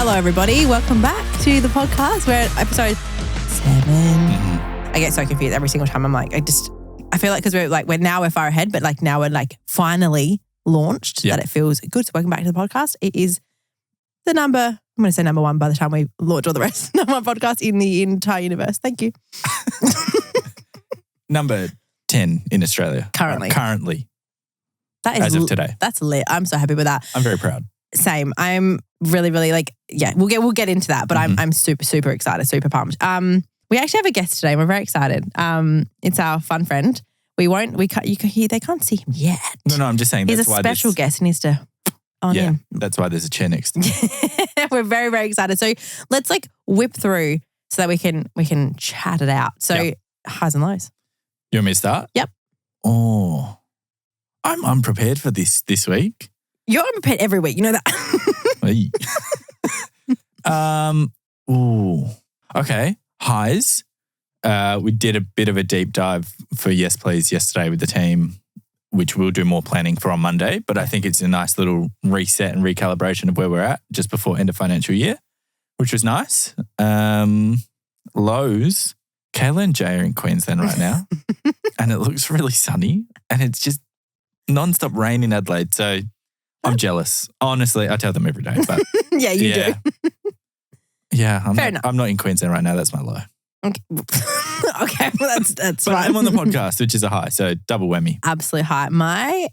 Hello, everybody. Welcome back to the podcast. We're at episode 7. I get so confused every single time. I'm like, I feel like because we're far ahead, but like now we're like finally launched that it feels good. So welcome back to the podcast. It is the number, I'm going to say number 1 by the time we launch all the rest. Number 1 podcast in the entire universe. Thank you. Number 10 in Australia. Currently. That is as of today. That's lit. I'm so happy with that. I'm very proud. Same. I'm really, really we'll get into that, but I'm super, super excited, super pumped. We actually have a guest today. We're very excited. It's our fun friend. They can't see him yet. No, I'm just saying he's a special guest and needs to on him. That's why there's a chair next to me. We're very, very excited. So let's whip through so that we can chat it out. So highs and lows. You want me to start? Yep. Oh, I'm unprepared for this week. You're unprepared every week. You know that. Okay. Highs. We did a bit of a deep dive for Yes Please yesterday with the team, which we'll do more planning for on Monday. But I think it's a nice little reset and recalibration of where we're at just before end of financial year, which was nice. Lows. Kayla and Jay are in Queensland right now and it looks really sunny and it's just non-stop rain in Adelaide. So I'm jealous. Honestly, I tell them every day. But yeah, you do. Yeah, I'm not in Queensland right now. That's my low. Okay, well that's but fine. I'm on the podcast, which is a high. So double whammy. Absolute high. My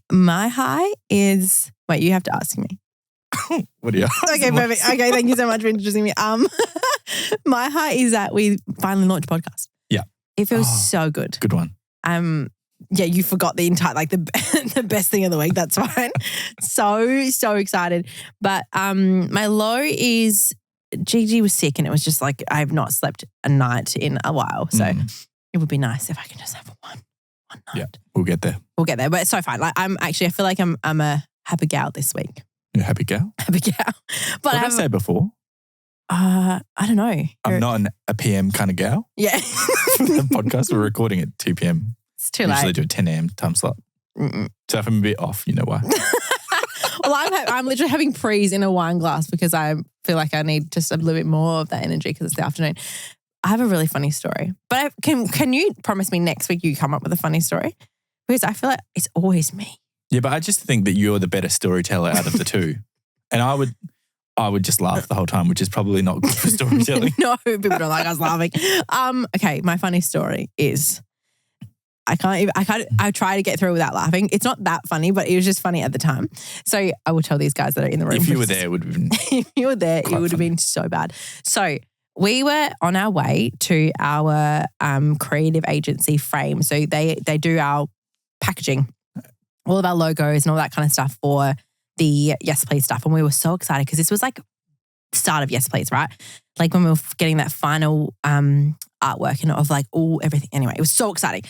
high is, wait, you have to ask me. What do you Okay, perfect. Okay, thank you so much for introducing me. My high is that we finally launched a podcast. Yeah. It feels so good. Good one. Yeah, you forgot the entire, the best thing of the week. That's fine. So excited. But my low is Gigi was sick and it was just like I've not slept a night in a while. So it would be nice if I can just have one night. Yeah, we'll get there. But it's so fine. I feel like I'm a happy gal this week. You're a happy gal? Happy gal. But what did I say before? I don't know. I'm not a PM kind of gal. Yeah. The podcast, we're recording at 2 p.m. It's too we late. usually do a 10 a.m. time slot. So if I'm a bit off, you know why. Well, I'm literally having prees in a wine glass because I feel like I need just a little bit more of that energy because it's the afternoon. I have a really funny story. But can you promise me next week you come up with a funny story? Because I feel like it's always me. Yeah, but I just think that you're the better storyteller out of the two. And I would just laugh the whole time, which is probably not good for storytelling. No, people don't like us laughing. Okay, my funny story is I try to get through without laughing. It's not that funny, but it was just funny at the time. So I will tell these guys that are in the room. If you were there, it would have been if you were there, it would have been so bad. So we were on our way to our creative agency Frame. So they do our packaging, all of our logos and all that kind of stuff for the Yes Please stuff. And we were so excited because this was like the start of Yes Please, right? Like when we were getting that final artwork and of like everything. Anyway, it was so exciting.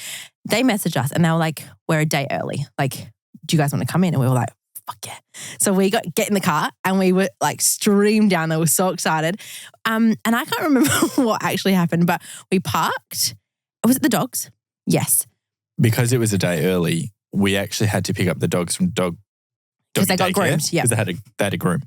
They messaged us and they were like, we're a day early. Like, do you guys want to come in? And we were like, fuck yeah. So we get in the car and we were like streamed down there. We were so excited. And I can't remember what actually happened, but we parked. Was it the dogs? Yes. Because it was a day early, we actually had to pick up the dogs from dog because they got groomed. Yeah. Because they had a groom.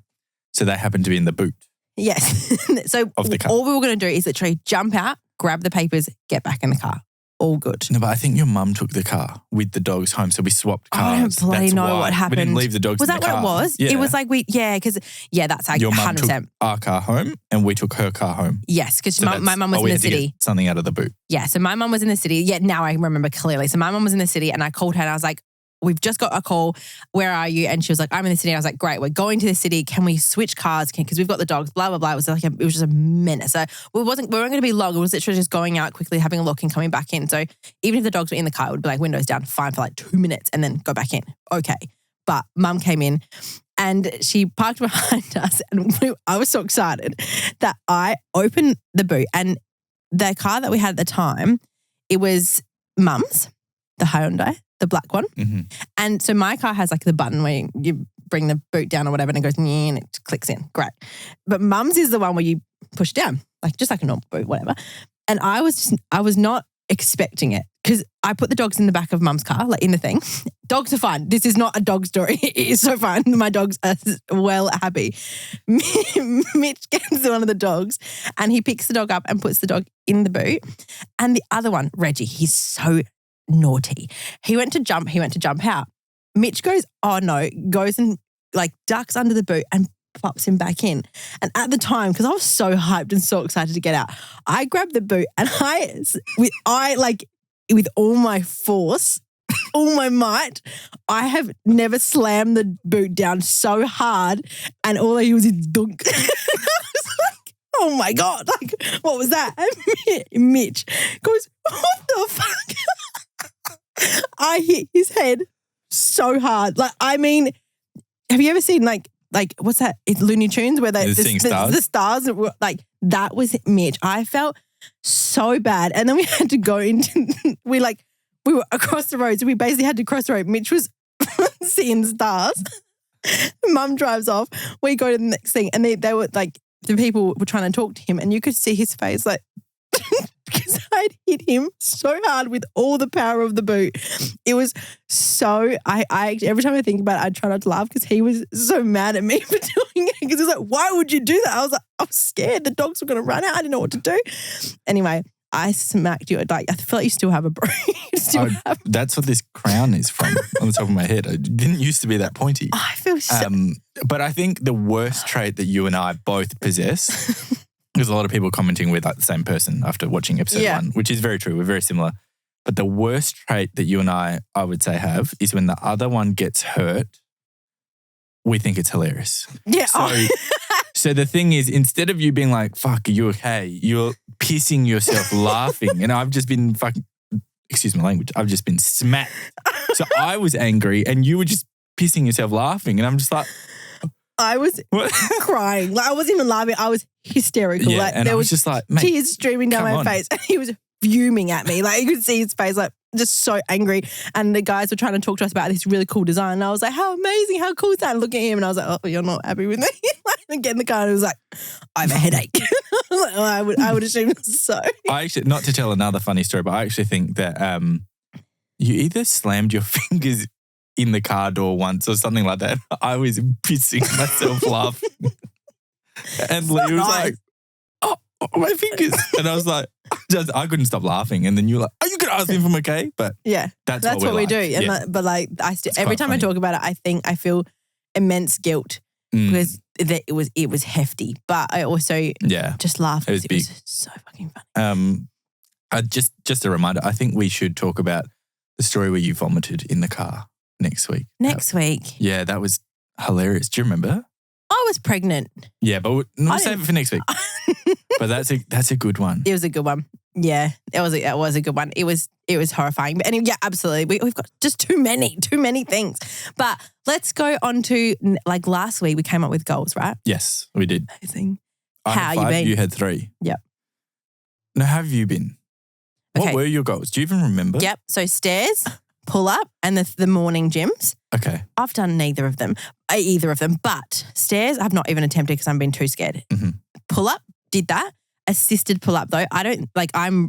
So they happened to be in the boot. Yes. So of the car. All we were going to do is literally jump out, grab the papers, get back in the car. All good. No, but I think your mum took the car with the dogs home, so we swapped cars. I don't bloody know what happened. We didn't leave the dogs in the car. Was that what it was? Yeah. It was like that's like your 100%. Mum took our car home and we took her car home. Yes, because my mum was in the city. Get something out of the boot. Yeah, so my mum was in the city. Yeah, now I remember clearly. So my mum was in the city and I called her and I was like, we've just got a call. Where are you? And she was like, I'm in the city. I was like, great, we're going to the city. Can we switch cars? Because we've got the dogs, blah, blah, blah. It was just a minute. So we weren't going to be long. It was literally just going out quickly, having a look and coming back in. So even if the dogs were in the car, it would be like windows down, fine for like 2 minutes and then go back in. Okay. But mum came in and she parked behind us and I was so excited that I opened the boot and the car that we had at the time, it was mum's, the Hyundai, the black one. Mm-hmm. And so my car has like the button where you bring the boot down or whatever and it goes and it clicks in. Great. But mum's is the one where you push down, like just like a normal boot, whatever. And I was not expecting it because I put the dogs in the back of Mum's car, like in the thing. Dogs are fine. This is not a dog story. It is so fine. My dogs are well happy. Mitch gets one of the dogs and he picks the dog up and puts the dog in the boot. And the other one, Reggie, he's so naughty. He went to jump out. Mitch goes, oh no, goes and like ducks under the boot and pops him back in. And at the time, because I was so hyped and so excited to get out, I grabbed the boot and with all my force, all my might, I have never slammed the boot down so hard and all I hear was a dunk. I was like, oh my God, like, what was that? And Mitch goes, what the fuck? I hit his head so hard. Like, I mean, have you ever seen like what's that? It's Looney Tunes where the stars, like that was Mitch. I felt so bad. And then we had to go into, we were across the road. So we basically had to cross the road. Mitch was seeing stars. Mum drives off. We go to the next thing. And they were like, the people were trying to talk to him and you could see his face like, because I'd hit him so hard with all the power of the boot. It was so, I every time I think about it, I try not to laugh because he was so mad at me for doing it because he was like, why would you do that? I was like, I was scared the dogs were going to run out. I didn't know what to do. Anyway, I smacked you. Like, I feel like you still have a bruise. That's what this crown is from on the top of my head. It didn't used to be that pointy. I feel so. But I think the worst trait that you and I both possess, there's a lot of people commenting with like the same person after watching episode 1, which is very true. We're very similar. But the worst trait that you and I would say have is when the other one gets hurt, we think it's hilarious. Yeah. So the thing is, instead of you being like, fuck, are you okay? You're pissing yourself laughing. And I've just been excuse my language, I've just been smacked. So I was angry and you were just pissing yourself laughing. And I'm just like, I was crying. Like, I wasn't even laughing. I was hysterical. Yeah, like, and there I was just like, mate, tears streaming down my face. And he was fuming at me. Like, you could see his face, like, just so angry. And the guys were trying to talk to us about this really cool design. And I was like, how amazing, how cool is that? And look at him. And I was like, oh, you're not happy with me? And get in the car and it was like, I have a headache. I was like, oh, I would assume so. I actually, not to tell another funny story, but I actually think that you either slammed your fingers in the car door once or something like that. I was pissing myself laughing. And Leah was like, oh, my fingers. And I was like, I couldn't stop laughing. And then you were like, are you going to ask me if I'm okay? But yeah, that's what we like. do. And Yeah. but like, every time I talk about it, I feel immense guilt because it was hefty. But I also just laugh because it was so fucking funny. Just a reminder, I think we should talk about the story where you vomited in the car next week. Next week? Yeah, that was hilarious. Do you remember? I was pregnant. Yeah, but we'll save it for next week. But that's a good one. It was a good one. Yeah, it was a good one. It was horrifying. But anyway, yeah, absolutely. We've got just too many things. But let's go on to, like, last week we came up with goals, right? Yes, we did. Amazing. I How had 5, you been? you had 3. Yep. Now, how have you been? Okay. What were your goals? Do you even remember? Yep. So stairs, pull up, and the morning gyms. Okay. I've done either of them, but stairs I've not even attempted because I've been too scared. Mm-hmm. Pull up, did that. Assisted pull up though, I don't like. I'm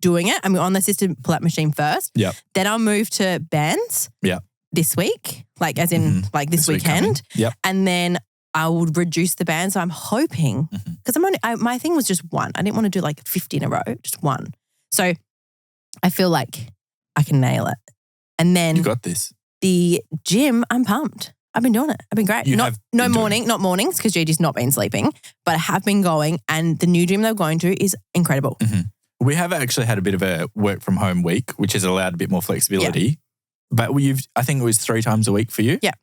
doing it. I'm on the assisted pull up machine first. Yep. Then I'll move to bands. Yep. This week, like as in like this weekend. Yep. And then I would reduce the band. So I'm hoping because my thing was just 1. I didn't want to do like 50 in a row, just 1. So I feel like I can nail it. And then you got this. The gym, I'm pumped. I've been doing it. I've been great. Not mornings because Gigi's not been sleeping, but I have been going and the new gym they're going to is incredible. Mm-hmm. We have actually had a bit of a work from home week, which has allowed a bit more flexibility. Yeah. But I think it was 3 times a week for you. Yeah.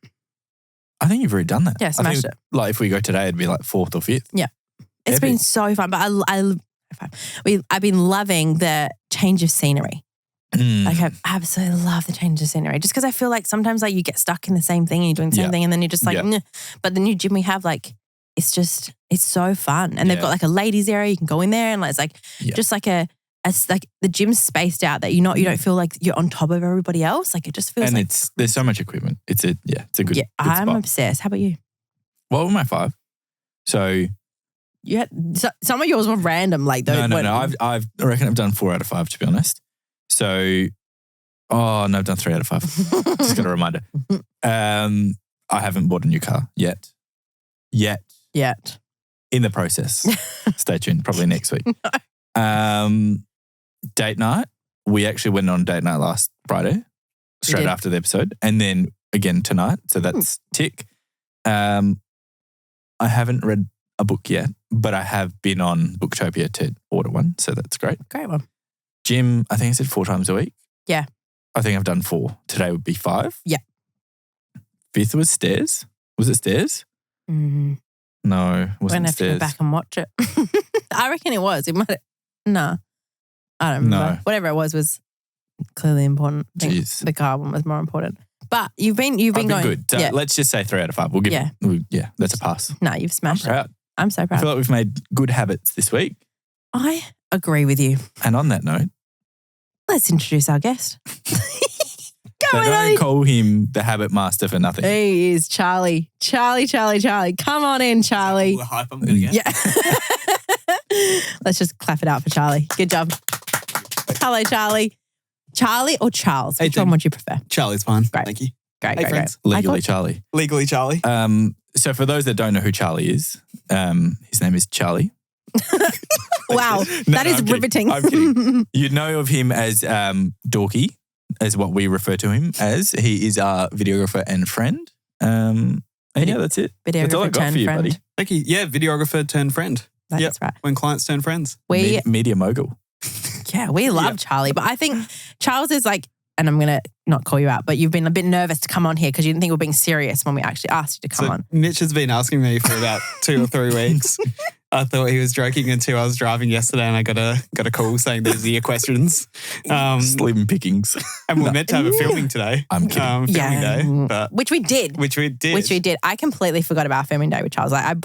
I think you've already done that. Yeah, smashed it. Like if we go today, it'd be like 4th or 5th. Yeah. It's been so fun, but I've been loving the change of scenery. Like I absolutely love the change of scenery just because I feel like sometimes like you get stuck in the same thing and you're doing the same thing and then you're just like, Nah. But the new gym we have like, it's so fun. And they've got like a ladies area, you can go in there and like, it's like just like like the gym's spaced out that you don't feel like you're on top of everybody else. Like it just feels and there's so much equipment. It's a good I'm spot. obsessed. How about you? Well, with my 5. So some of yours were random like those. No. I reckon I've done 4 out of 5 to be honest. So, oh no, I've done 3 out of 5. Just got a reminder. I haven't bought a new car yet. In the process. Stay tuned. Probably next week. Date night. We actually went on date night last Friday, straight after the episode, and then again tonight. So that's tick. I haven't read a book yet, but I have been on Booktopia to order one. So that's great. Great one. Gym, I think I said 4 times a week. Yeah. I think I've done 4. Today would be 5. Yeah. 5th was stairs. Was it stairs? Mm-hmm. No, it wasn't We're going to have to stairs. go back and watch it. I reckon it was. It might have, no. I don't remember. No. Whatever it was clearly important. I think Jeez. the car one was more important. But you've been I've been going good. So let's just say 3 out of 5. We'll give Yeah. that's a pass. No, you've smashed I'm proud. it. I'm so I proud. feel like we've made good habits this week. I agree with you. And on that note, Let's introduce our guest. they don't call him the habit master for nothing. He is Charlie. Charlie. Come on in, Charlie. All the hype I'm going to get. Yeah. Let's just clap it out for Charlie. Good job. Hello, Charlie. Charlie or Charles? Hey, Which one would you prefer? Charlie's fine. Great. Thank you. Great, Hey, great, friends. great. Legally Charlie. Legally Charlie. So for those that don't know who Charlie is, his name is Charlie. Wow, that is I'm kidding. riveting. I'm kidding. You know of him as Dorky, as what we refer to him as. He is our videographer and friend. And yeah, that's it. That's all I Videographer got turned for you, friend. buddy. Thank you. Yeah, videographer turned friend. That's Yep. right. When clients turn friends. We Media mogul. we love Charlie, but I think Charles is like, and I'm going to not call you out, but you've been a bit nervous to come on here because you didn't think we were being serious when we actually asked you to come So on. Mitch has been asking me for about 2 or 3 weeks. I thought he was joking until I was driving yesterday and I got a call saying there's your questions. Slim pickings. And we're meant to have a filming today. I'm kidding. Filming day. But Which we did. Which we did. I completely forgot about filming day with Charles. Like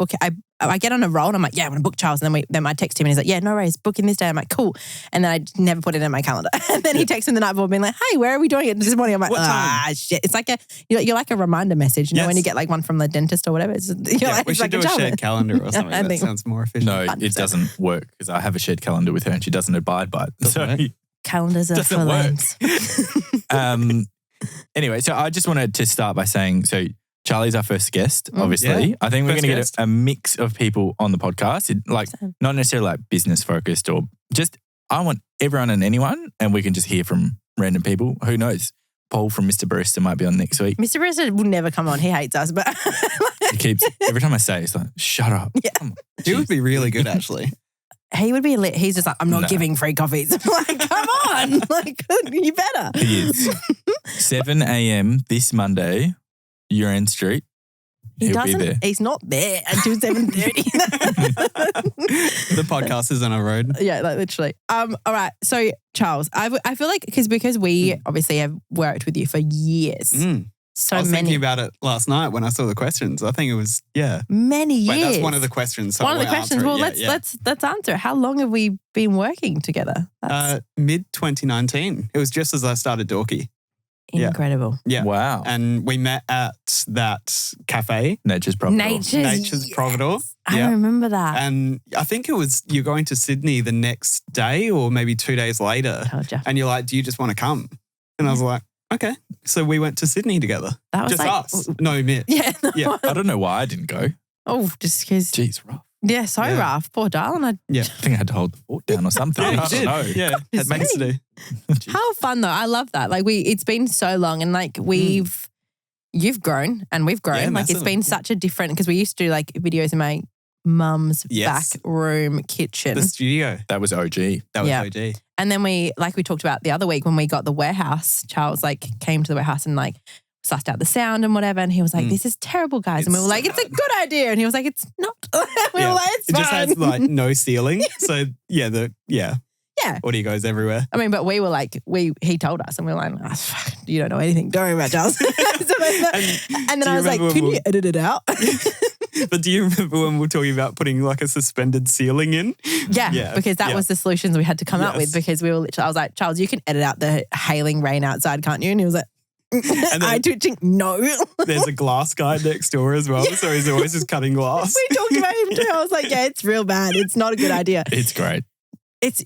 I get on a roll and I'm like, yeah, I'm going to book Charles. And then I text him and he's like, yeah, no worries, booking this day. I'm like, cool. And then I never put it in my calendar. And then he texts me the night before being like, hey, where are we doing it this morning? I'm like, What time? shit. It's like you're like a reminder message. You know, when you Yes. get like one from the dentist or whatever. It's, We it's should do like a job. shared calendar or something. I That think- sounds more efficient. No, it doesn't work because I have a shared calendar with her and she doesn't abide by it. Doesn't work? Calendars are Doesn't for work. lambs. Anyway, so I just wanted to start by saying, so Charlie's our first guest, obviously. Yeah. I think we're First going to guest. get a mix of people on the podcast, not necessarily like business focused or just, I want everyone and anyone and we can just hear from random people. Who knows? Paul from Mr. Barista might be on next week. Mr. Barista will never come on. He hates us, but He keeps, every time I say it, it's like, shut up. Yeah. Come on. He would be really good actually. he would be lit. He's just like, I'm not No. giving free coffees. I'm like, come on. Like, you better. He is. 7 a.m. this Monday, Urine Street. He He'll be doesn't. there. He's not there until 7:30. The podcast is on a road. Yeah, like literally. All right. So Charles, I feel like because we obviously have worked with you for years, so I was many thinking about it last night when I saw the questions. I think it was many years. Wait, that's one of the questions. So One I of the won't questions. answer it Well, yet. let's answer it. How long have we been working together? That's Mid 2019. It was just as I started Dorky. incredible. Yeah. Wow. And we met at that cafe, Nature's Providore. Nature's Providore. I Yeah. remember that. And I think it was you're going to Sydney the next day or maybe 2 days later. Told you. And you're like, do you just want to come? And I was like, okay. So we went to Sydney together. That was Just like, us. No, Mitch. Yeah. Yeah. I don't know why I didn't go. Oh, just because. Jeez, rough. Yeah, so Yeah. rough. Poor darling. I think I had to hold the fort down or something. Yeah, I you don't did. know. Yeah. Had things to do. How fun though. I love that. Like it's been so long and like you've grown and we've grown. Yeah, like it's massively. been such a different, because we used to do like videos in my mum's Yes. back room kitchen. The studio. That was OG. That was Yeah. OG. And then we talked about the other week when we got the warehouse, Charles like came to the warehouse and like sussed out the sound and whatever. And he was like, this is terrible, guys. And we It's were like, so it's a good idea. And he was like, it's not. We were like, it's It just fine. has like no ceiling. So Yeah. audio goes everywhere. I mean, but we were like, he told us and we were like, oh, fuck, you don't know anything. Don't worry about Charles. and then do I you was like, remember can when you edit it out? But do you remember when we were talking about putting like a suspended ceiling in? Yeah, because that was the solutions we had to come up with, Yes. because we were literally, I was like, Charles, you can edit out the hailing rain outside, can't you? And he was like, then- I twitching, no. There's a glass guy next door as well. So he's always just cutting glass. We talked about him too. I was like, yeah, it's real bad. It's not a good idea. It's great.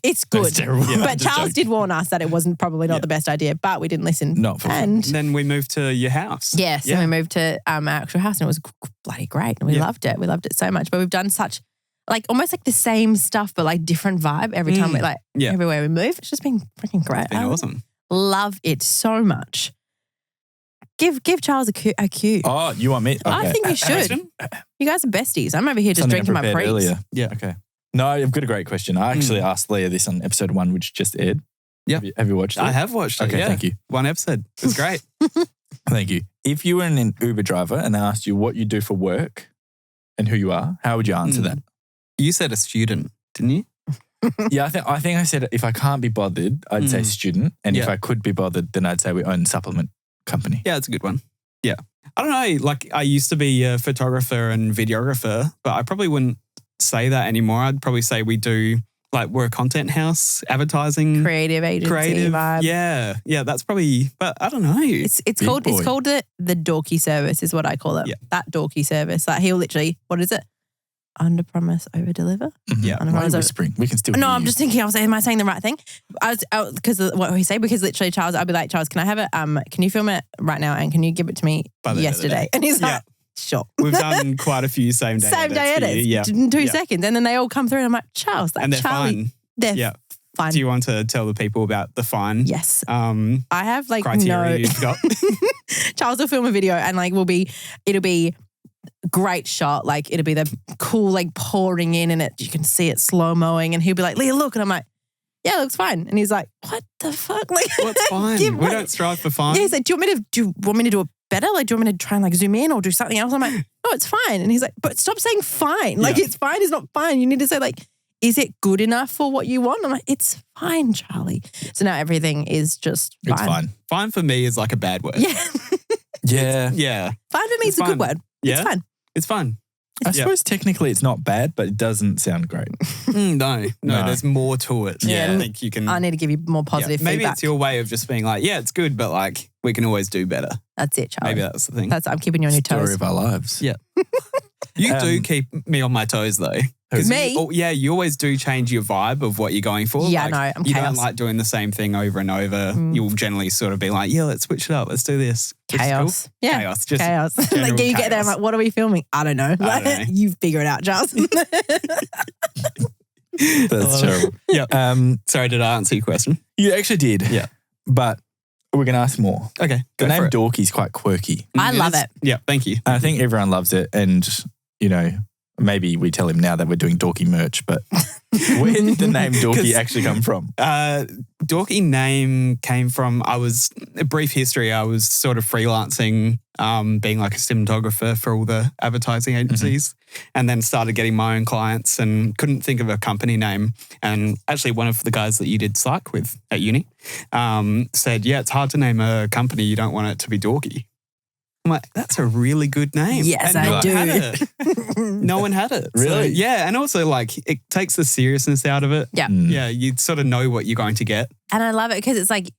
It's good. That's terrible. But I'm just Charles joking. did warn us that it wasn't probably not the best idea, but we didn't listen. Not for and Then we moved to your house. yeah, so we moved to our actual house and it was bloody great. And we loved it. We loved it so much. But we've done such like almost like the same stuff, but like different vibe every time we like everywhere we move. It's just been freaking great. It's been awesome. Love it so much. Give Charles a cue. Oh, you want me? Okay. I think you should. You guys are besties. I'm over here just Something I drinking my prepared prees. earlier. Yeah. Okay. No, I've got a great question. I actually asked Leah this on episode 1, which just aired. Yeah. Have you watched it? I have watched it. Okay, yeah. thank you. One episode. It was great. Thank you. If you were an Uber driver and they asked you what you do for work and who you are, how would you answer that? You said a student, didn't you? Yeah, I think I said if I can't be bothered, I'd say student. And if I could be bothered, then I'd say we own a supplement company. Yeah, it's a good one. Yeah. I don't know. Like I used to be a photographer and videographer, but I probably wouldn't say that anymore. I'd probably say we're a content house, advertising. Creative agency vibe. Yeah. Yeah, that's probably, but I don't know. It's called the dorky service is what I call it. Yeah. That dorky service. Like he'll literally, what is it? Under promise, over deliver. Yeah. Why are you whispering? We can still hear No, I'm you. just thinking, am I saying the right thing? Because what we say, because literally Charles, I'll be like, Charles, can I have it? Can you film it right now and can you give it to me By the end of the yesterday? day. And he's like, sure. We've done quite a few same day edits. Yeah. In 2 seconds. And then they all come through and I'm like, Charles, like And they're Charlie. fine. They're fine. Do you want to tell the people about the fine? Yes. I have like criteria you've got? Charles will film a video and like it'll be great shot. Like it'll be the cool like pouring in and you can see it slow-moing and he'll be like, Leah, look. And I'm like, yeah, it looks fine. And he's like, what the fuck? Like, what's fine? We don't strive for fine. Yeah, he's like, do you want me to do it better? Like, do you want me to try and like zoom in or do something else? I'm like, no, it's fine. And he's like, but stop saying fine. Like it's fine is not fine. You need to say like, is it good enough for what you want? I'm like, it's fine, Charlie. So now everything is just fine. It's fine. Fine for me is like a bad word. Yeah. Yeah. Yeah. Fine for me is a good word. Yeah. It's fine. It's fine. I suppose technically it's not bad, but it doesn't sound great. No, there's more to it. Yeah. I think you can. I need to give you more positive maybe feedback. it's your way of just being like, yeah, it's good, but like we can always do better. That's it, Charlie. Maybe that's the thing. I'm keeping you on your Story toes. of our lives. Yeah. You do keep me on my toes though. Me? You always do change your vibe of what you're going for. Yeah, like, no, I'm you chaos. don't like doing the same thing over and over. You'll generally sort of be like, yeah, let's switch it up. Let's do this. Which is Chaos. cool. Yeah. Chaos. Just Chaos. Like general you get there, I'm chaos. like, what are we filming? I don't know. I don't know. You figure it out, Charles. That's terrible. Yeah. Sorry, did I answer your question? You actually did. Yeah. But we're going to ask more. Okay. The go name for it. Dorky is quite quirky. I love it. Yeah, thank you. And I think everyone loves it. And, you know, maybe we tell him now that we're doing Dorky merch, but where did the name Dorky 'Cause- actually come from? Dorky name came from, a brief history, I was sort of freelancing, being like a cinematographer for all the advertising agencies and then started getting my own clients and couldn't think of a company name. And actually one of the guys that you did psych with at uni said, yeah, it's hard to name a company. You don't want it to be dorky. I'm like, that's a really good name. Yes, and no I one do. had it. No one had it. Really? So, yeah. And also like it takes the seriousness out of it. Yeah. Yeah. You sort of know what you're going to get. And I love it because it's like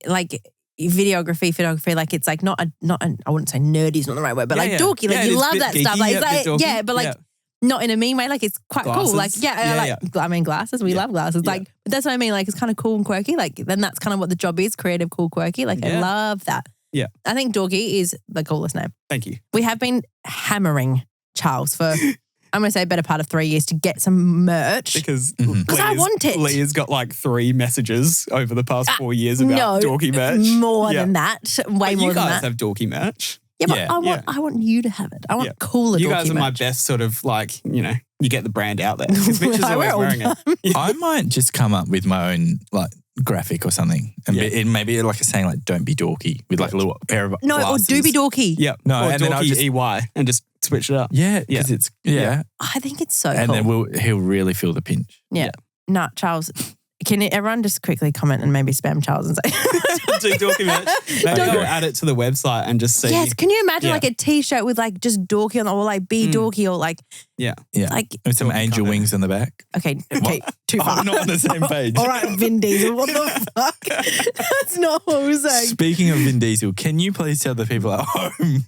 videography, photography, like it's like not I wouldn't say nerdy is not the right word, but like dorky. Like Yeah, you it's a love bit that geeky, stuff. Like it's yeah, like, bit dorky. yeah, but like not in a mean way. Like it's quite cool. Like, Glasses. yeah, I mean glasses. We love glasses. Yeah. Like that's what I mean. Like it's kind of cool and quirky. Like then that's kind of what the job is, creative, cool, quirky. Like I Yeah. love that. Yeah. I think Dorky is the coolest name. Thank you. We have been hammering Charles for, I'm going to say, a better part of 3 years to get some merch. Because I want it. Leah's got like 3 messages over the past 4 years about no, dorky merch. More Yeah. than that. Way But more you than guys that. have dorky merch. Yeah, but Yeah. I want you to have it. I want Yeah. cooler You dorky guys are my merch. best sort of like, you know, you get the brand out there. Because Mitch is I wear always it all wearing it. I might just come up with my own like graphic or something, and maybe like a saying like "Don't be dorky" with like a little pair of No, glasses. or do be dorky. Yeah. No, or and then I'll dorky just- EY and just switch it up. Yeah, because it's I think it's so and cool. then he'll really feel the pinch. Yeah. Nah, Charles, can everyone just quickly comment and maybe spam Charles and say, Do dorky merch. Maybe I'll add it to the website and just see. yes, can you imagine Yeah. like a t-shirt with like just dorky on it or like be dorky or like, Yeah. Yeah, like, with some Dorky angel comment. wings on the back. okay, too far. I'm not on the same page. All right, Vin Diesel, what the fuck? That's not what we're saying. Speaking of Vin Diesel, can you please tell the people at home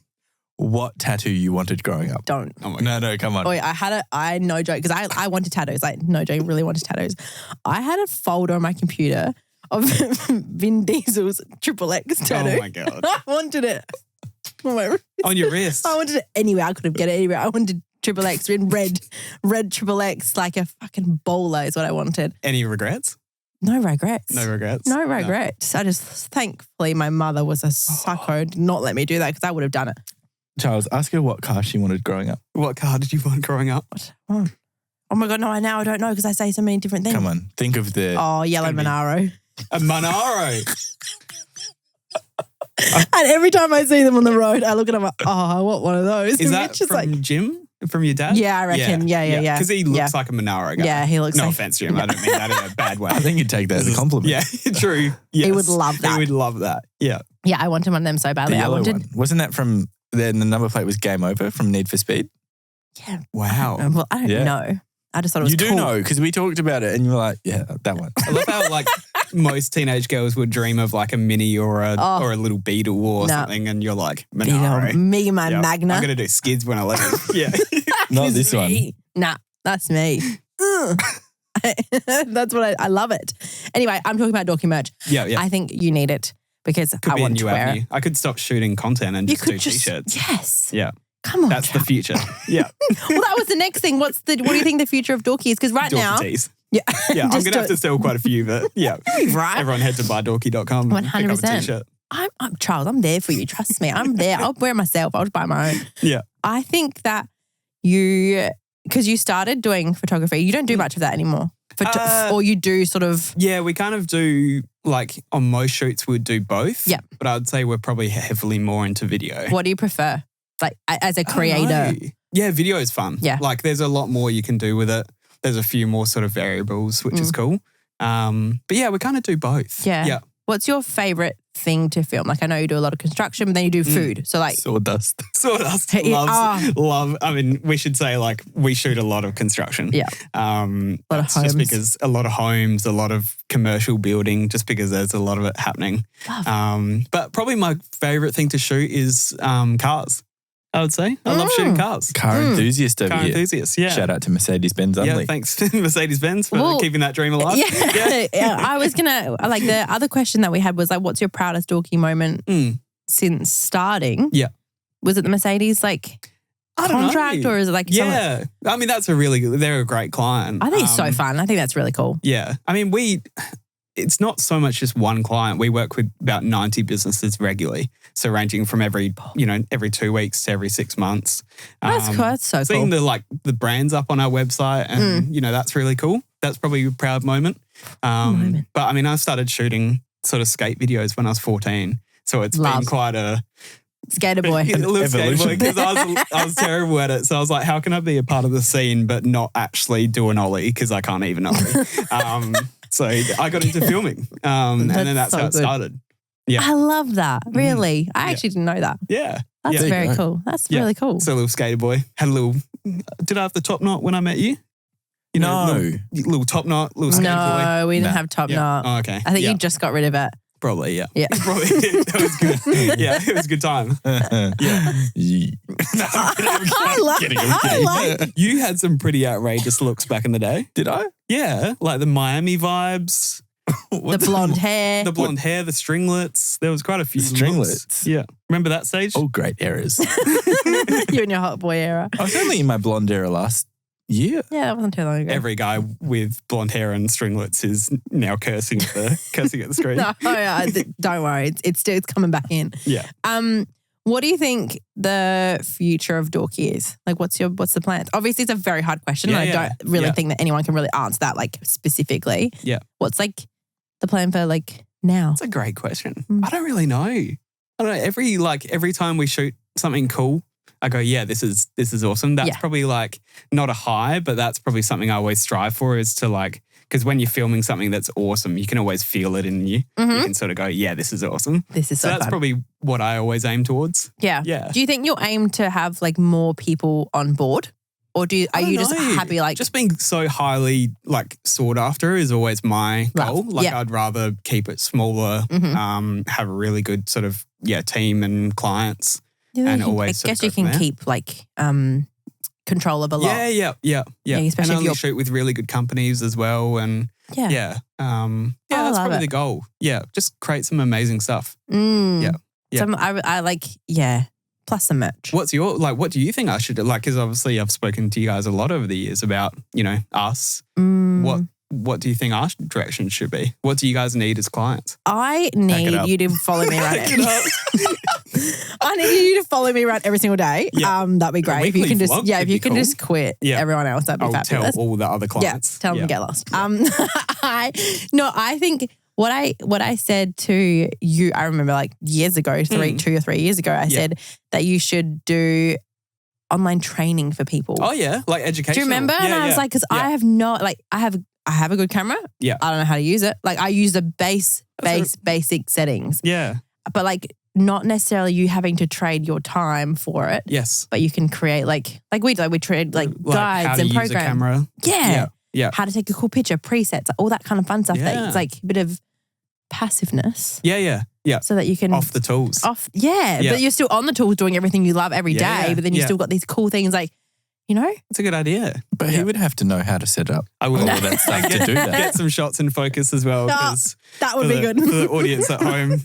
what tattoo you wanted growing up. Don't. Oh my God. No, come on. Oh, yeah, I no joke, because I wanted tattoos. Like, no joke, really wanted tattoos. I had a folder on my computer of Vin Diesel's XXX tattoo. Oh my God. I wanted it. On my wrist. On your wrist. I wanted it anywhere. I could have get it anywhere. I wanted XXX in red XXX, like a fucking bowler is what I wanted. Any regrets? No regrets. No regrets? No regrets. I just, thankfully, my mother was a psycho, did not let me do that because I would have done it. Charles, ask her what car she wanted growing up. What car did you want growing up? Oh my God, no, now I don't know because I say so many different things. Come on, think of the... Oh, yellow Monaro. A Monaro. And every time I see them on the road, I look at them like, oh, I want one of those. Is And that Mitch is from like, Jim? From your dad? yeah, I reckon. Yeah. Because he looks like a Monaro guy. Yeah, he looks no like... offense, Jim. I don't mean that in a bad way. I think you'd take that as a compliment. Yeah, true. Yes. He would love that. He would love that. Yeah. Yeah, I wanted one of them so The badly. I yellow wanted... one. Wasn't that from... The number plate was Game Over from Need for Speed? Yeah. Wow. Well, I don't know. I just thought it was You do cool. know, because we talked about it and you were like, yeah, that one. I love how like most teenage girls would dream of like a Mini or a little Beetle or something, and you're like, Monaro. Me and my Yeah, Magna. I'm going to do skids when I live. Yeah. Not this one. Nah, that's me. Ugh. That's what I love it. Anyway, I'm talking about Dorky merch. Yeah. I think you need it because Could I be a want to new wear avenue. it. I could stop shooting content and You just do could just... t-shirts. Yes. Yeah. Come on. That's the Charles. future. Yeah. Well, that was the next thing. What do you think the future of Dorky is? Because right now... Dorky tees. Yeah. Yeah, I'm Just going to have to sell quite a few, but yeah. Right? Everyone head to buydorky.com. 100%. T-shirt. I'm Charles, I'm there for you. Trust me. I'm there. I'll wear it myself. I'll just buy my own. Yeah. I think that because you started doing photography, you don't do much of that anymore. Or you do sort of... Yeah, we kind of do, like on most shoots we'd do both. Yeah. But I'd say we're probably heavily more into video. What do you prefer? Like as a I don't creator? know. Yeah, video is fun. Yeah. Like there's a lot more you can do with it. There's a few more sort of variables, which is cool. But yeah, we kind of do both. Yeah. Yeah. What's your favorite thing to film? Like I know you do a lot of construction, but then you do food. So like... Sawdust. Sawdust. Yeah. Love. I mean, we should say like we shoot a lot of construction. Yeah. A lot of homes. Just because a lot of homes, a lot of commercial building, just because there's a lot of it happening. Love. But probably my favorite thing to shoot is cars. I would say. I love shooting cars. Car enthusiast over Car here. enthusiast, yeah. Shout out to Mercedes-Benz Yeah, only. thanks Mercedes-Benz for keeping that dream alive. Yeah. I was going to, like the other question that we had was like, what's your proudest Dorky moment since starting? Yeah. Was it the Mercedes like contract or is it like Yeah. I mean, that's they're a great client. I think it's so fun. I think that's really cool. Yeah. I mean, it's not so much just one client. We work with about 90 businesses regularly. So ranging from every 2 weeks to every 6 months. That's cool. That's so seeing cool. the brands up on our website and, that's really cool. That's probably a proud moment. But I mean, I started shooting sort of skate videos when I was 14. So it's been quite a... Skater boy. A little skater boy, Evolution. because I was terrible at it. So I was like, how can I be a part of the scene but not actually do an ollie because I can't even ollie? So I got into filming and then that's so how it good. started. Yeah. I love that. Really. I actually didn't know that. Yeah. That's Yeah. very cool. That's really cool. So a little skater boy. Did I have the top knot when I met you? No. Little top knot, little skater boy. No, we didn't Nah. have top Yeah. knot. Oh, okay. I think Yeah. you just got rid of it. Probably, yeah. Yeah. Probably. That was good. Yeah, it was a good time. I like You had some pretty outrageous looks back in the day. Did I? Yeah, like the Miami vibes. the blonde hair. The blonde hair, the stringlets. There was quite a few Stringlets? looks. Yeah. Remember that stage? Oh, great eras. You and your hot boy era. I was only in my blonde era last year. Yeah, that wasn't too long ago. Every guy with blonde hair and stringlets is now cursing at the screen. No, don't worry. It's coming back in. Yeah. What do you think the future of Dorky is? Like, what's the plan? Obviously, it's a very hard question. Yeah, and I don't really yeah. think that anyone can really answer that like specifically. Yeah. What's like the plan for like now? That's a great question. I don't really know. I don't know. Every time we shoot something cool, I go, yeah, this is awesome. That's probably like not a high, but that's probably something I always strive for is to like, because when you're filming something that's awesome, you can always feel it in you. Mm-hmm. You can sort of go, yeah, this is awesome. This is so that's fun. probably what I always aim towards. Yeah. Yeah. Do you think you'll aim to have like more people on board? Or are you just happy like... Just being so highly like sought after is always my goal. Like I'd rather keep it smaller, have a really good sort of, team and clients. and I always sort of guess go you from can there. keep like control of a lot. Yeah. especially and if only you're- shoot with really good companies as well. And Yeah. that's love probably it. the goal. Yeah, just create some amazing stuff. Mm. Yeah. So I like, plus the merch. What's your, like, what do you think I should do? Like, because obviously I've spoken to you guys a lot over the years about, us. What do you think our direction should be? What do you guys need as clients? I need up. you to follow me around. Back it up. I need you to follow me around every single day. Yeah. That'd be great. If you weekly can just, vlog if would you be can cool. just quit Yeah. everyone else, that'd be I'll fabulous. tell all the other clients. Yeah, tell them to get lost. I think what I said to you, I remember like years ago, 2 or 3 years ago, I said that you should do online training for people. Oh yeah, like education. Do you remember? And I was like, because I have not, like, I have a good camera. Yeah. I don't know how to use it. Like, I use the basic settings, Yeah. but like not necessarily you having to trade your time for it. Yes. But you can create like we trade like guides how to and use programs. a camera. Yeah. Yeah. How to take a cool picture, presets, all that kind of fun stuff. That Yeah. it's like a bit of passiveness, Yeah. so that you can Off the tools. Yeah, but you're still on the tools doing everything you love every day. Yeah. But then you Yeah. still got these cool things like, That's a good idea. But he would have to know how to set up I will. all of that stuff to do that. Get some shots in focus as well. 'Cause that would for be the, good. for the audience at home.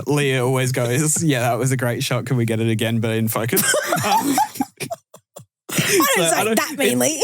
Leah always goes, "Yeah, that was a great shot. Can we get it again, but in focus?" I don't say that meanly.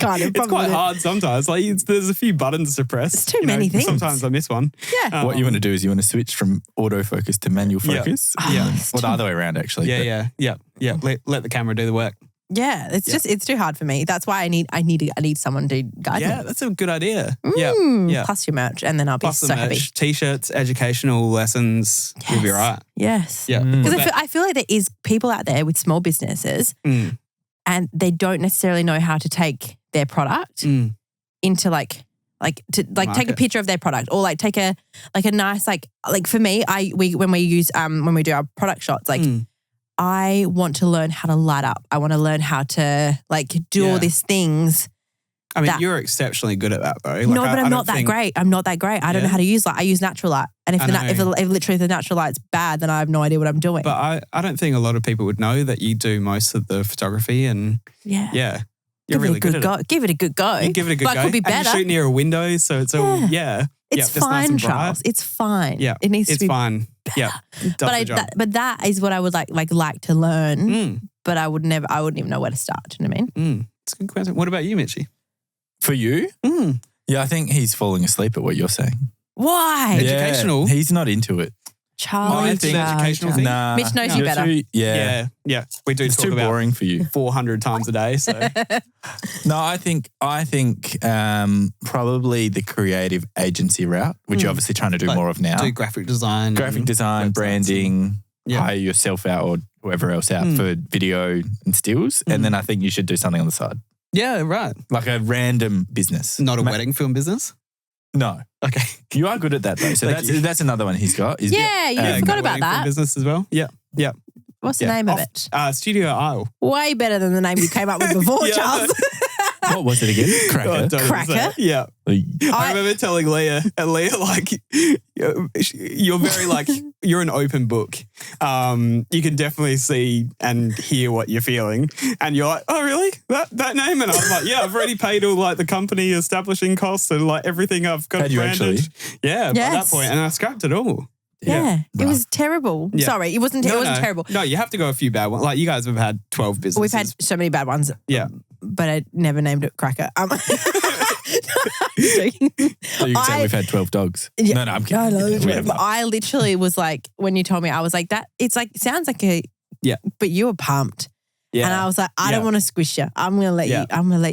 Kind of, It's quite probably. hard sometimes. Like there's a few buttons to press. It's too many things. Sometimes I miss one. Yeah. What you want to do is you want to switch from autofocus to manual Yeah. focus. Yeah. Or the other way around, actually. Yeah. Let the camera do the work. Yeah, it's too hard for me. That's why I need someone to guide Yeah, me. that's a good idea. Mm, Yeah. Plus your merch, and then I'll be Plus the so merch, happy. T-shirts, educational lessons. You'll be Yes. right. Yes. Yeah. Because I feel like there is people out there with small businesses Mm. and they don't necessarily know how to take their product Mm. into take a Market. picture of their product, or like take a nice like for me, when we do our product shots, like Mm. I want to learn how to light up. I want to learn how to like do all Yeah. these things. I mean, that- you're exceptionally good at that, though. Like, No, but I I'm don't not that think- great. I'm not that great. I don't know Yeah. how to use light. I use natural light. And if I know. if literally the natural light's bad, then I have no idea what I'm doing. But I don't think a lot of people would know that you do most of the photography, and yeah. you're really good at go. it. Give it a good go. You give it a good but go. it could be And you better. shoot near a window, so it's all It's just nice fine, and bright. Charles. It's fine. Yeah, It needs it's to be fine. Yeah, But that is what I would like to learn. Mm. But I wouldn't even know where to start. Do you know what I mean? It's a good question. What about you, Mitchie? For you? Mm. Yeah, I think he's falling asleep at what you're saying. Why? Yeah. Educational? He's not into it. Charlie, it's an educational thing. Nah. Mitch knows you You're better. Yeah. Yeah. We do It's talk too about boring for you. 400 times a day. So No, I think probably the creative agency route, which you're obviously trying to do Like, more of now. do graphic design, Graphic and design, websites branding, Yeah. hire yourself out or whoever else out for video and stills. And then I think you should do something on the side, Yeah, right. like a random business. Not a wedding film business. No. Okay. You are good at that though. So Thank you. that's another one he's got. Is Yeah, you forgot Got a about wedding film that. business as well. Yeah. What's the Yeah. name of it? Studio Isle. Way better than the name you came up with before, Yeah. Charles. What was it again? Oh, Cracker. don't Cracker? say it. Yeah. I remember telling Leah, and Leah, like, you're very like, you're an open book. You can definitely see and hear what you're feeling. And you're like, oh, really? That name? And I was like, yeah, I've already paid all like the company establishing costs and like everything I've got Had you branded. actually? Yeah, by that Yes. point. And I scrapped it all. Yeah. It was terrible. Yeah. Sorry, it wasn't terrible. No, you have to go a few bad ones. Like you guys have had 12 businesses. We've had so many bad ones. Yeah. But I never named it Cracker. Joking. So you can say we've had 12 dogs. Yeah. No, I'm kidding. No, We have not. I literally was like, when you told me, I was like, that it's like sounds like a but you were pumped. Yeah. And I was like, I don't want to squish you. I'm gonna let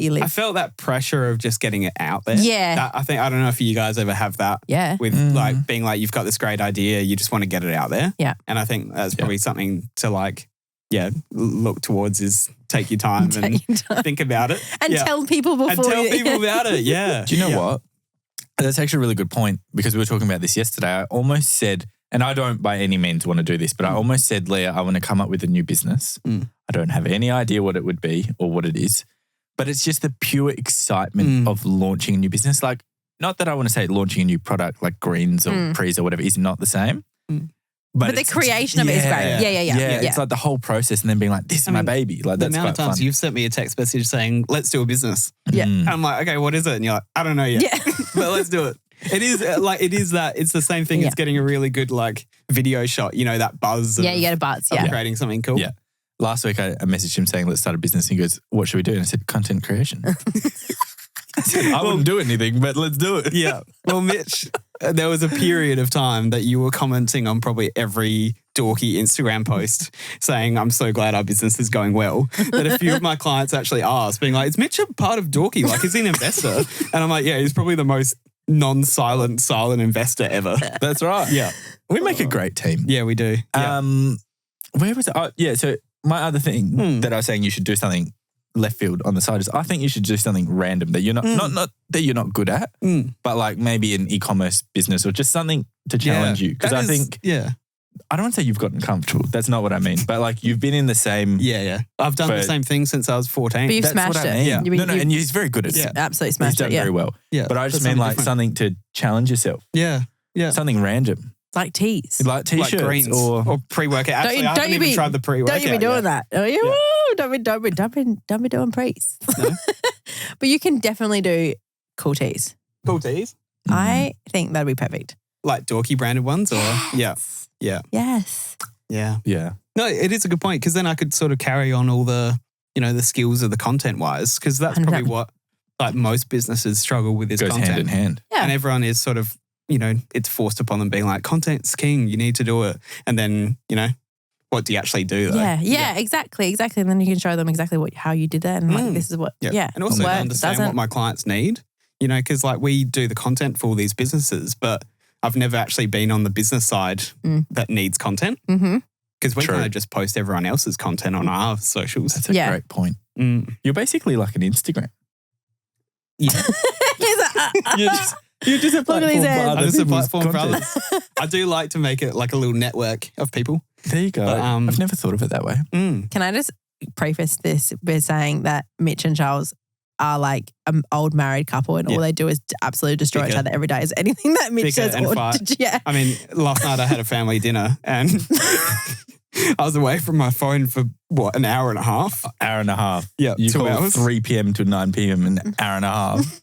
you live. I felt that pressure of just getting it out there. Yeah. I don't know if you guys ever have that. Yeah. With like being like, you've got this great idea, you just want to get it out there. Yeah. And I think that's probably something to like, look towards is take your time and think about it. And tell people before And tell people about it. Yeah. Do you know what? That's actually a really good point because we were talking about this yesterday. I almost said, and I don't by any means want to do this, but I almost said, Leah, I want to come up with a new business. I don't have any idea what it would be or what it is, but it's just the pure excitement of launching a new business. Like, not that I want to say launching a new product like greens or prees or whatever is not the same, But the creation of it is great. Yeah. It's like the whole process and then being like, this is my baby. Like The that's amount quite of times fun. you've sent me a text message saying, let's do a business. Yeah. And I'm like, okay, what is it? And you're like, I don't know yet. Yeah. But let's do it. It is that. It's the same thing as getting a really good like video shot, you know, that buzz. Yeah, you get a buzz. of Yeah. creating something cool. Yeah. Last week I messaged him saying, let's start a business. And he goes, what should we do? And I said, content creation. I said, I wouldn't do anything, but let's do it. Yeah. Well, Mitch, there was a period of time that you were commenting on probably every dorky Instagram post saying, I'm so glad our business is going well, that a few of my clients actually asked, being like, is Mitch a part of Dorky? Like, is he an investor? And I'm like, yeah, he's probably the most non-silent, silent investor ever. That's right. Yeah. We make a great team. Yeah, we do. Yeah. Where was it? Oh, yeah. So my other thing that I was saying you should do something left field on the side is I think you should do something random that you're not that you're not good at, but like maybe an e-commerce business or just something to challenge you. Because I think I don't want to say you've gotten comfortable. That's not what I mean. But like you've been in the same. Yeah. I've done the same thing since I was 14. But you've That's smashed what I it. mean. Yeah. No, and he's very good at it. Yeah. Absolutely He's smashed done it. Yeah. very well. Yeah. But I just That's mean like something something to challenge yourself. Yeah. Something random. Like teas. Like t-shirts Like greens or pre-workout. Actually, I haven't even tried the pre-workout. Don't you be doing yet. that. Are you? Woo, don't be doing pre's. No. But you can definitely do cool teas. Cool teas? I think that'd be perfect. Like dorky branded ones or? Yeah. Yes. Yeah. Yeah. No, it is a good point because then I could sort of carry on all the, you know, the skills of the content wise because that's probably 100%. what like most businesses struggle with is Goes content. hand in hand. Yeah. And everyone is sort of, you know, it's forced upon them being like, content's king, you need to do it. And then, you know, what do you actually do though? Yeah, exactly. And then you can show them exactly how you did that and like this is what, And also to understand what my clients need, you know, because like we do the content for all these businesses, but I've never actually been on the business side that needs content because we kind of just post everyone else's content on our socials. That's a great point. You're basically like an Instagram. Yeah. You're just a platform for others. I'm just a platform for others. I do like to make it like a little network of people. There you go. But, I've never thought of it that way. Can I just preface this by saying that Mitch and Charles are like an old married couple and all they do is absolutely destroy each other every day. Is anything that Mitch says and or fight. yeah. I mean, last night I had a family dinner and I was away from my phone for what, an hour and a half? Hour and a half. Yeah, You 2 call hours. 3 p.m. to 9 p.m. an hour and a half.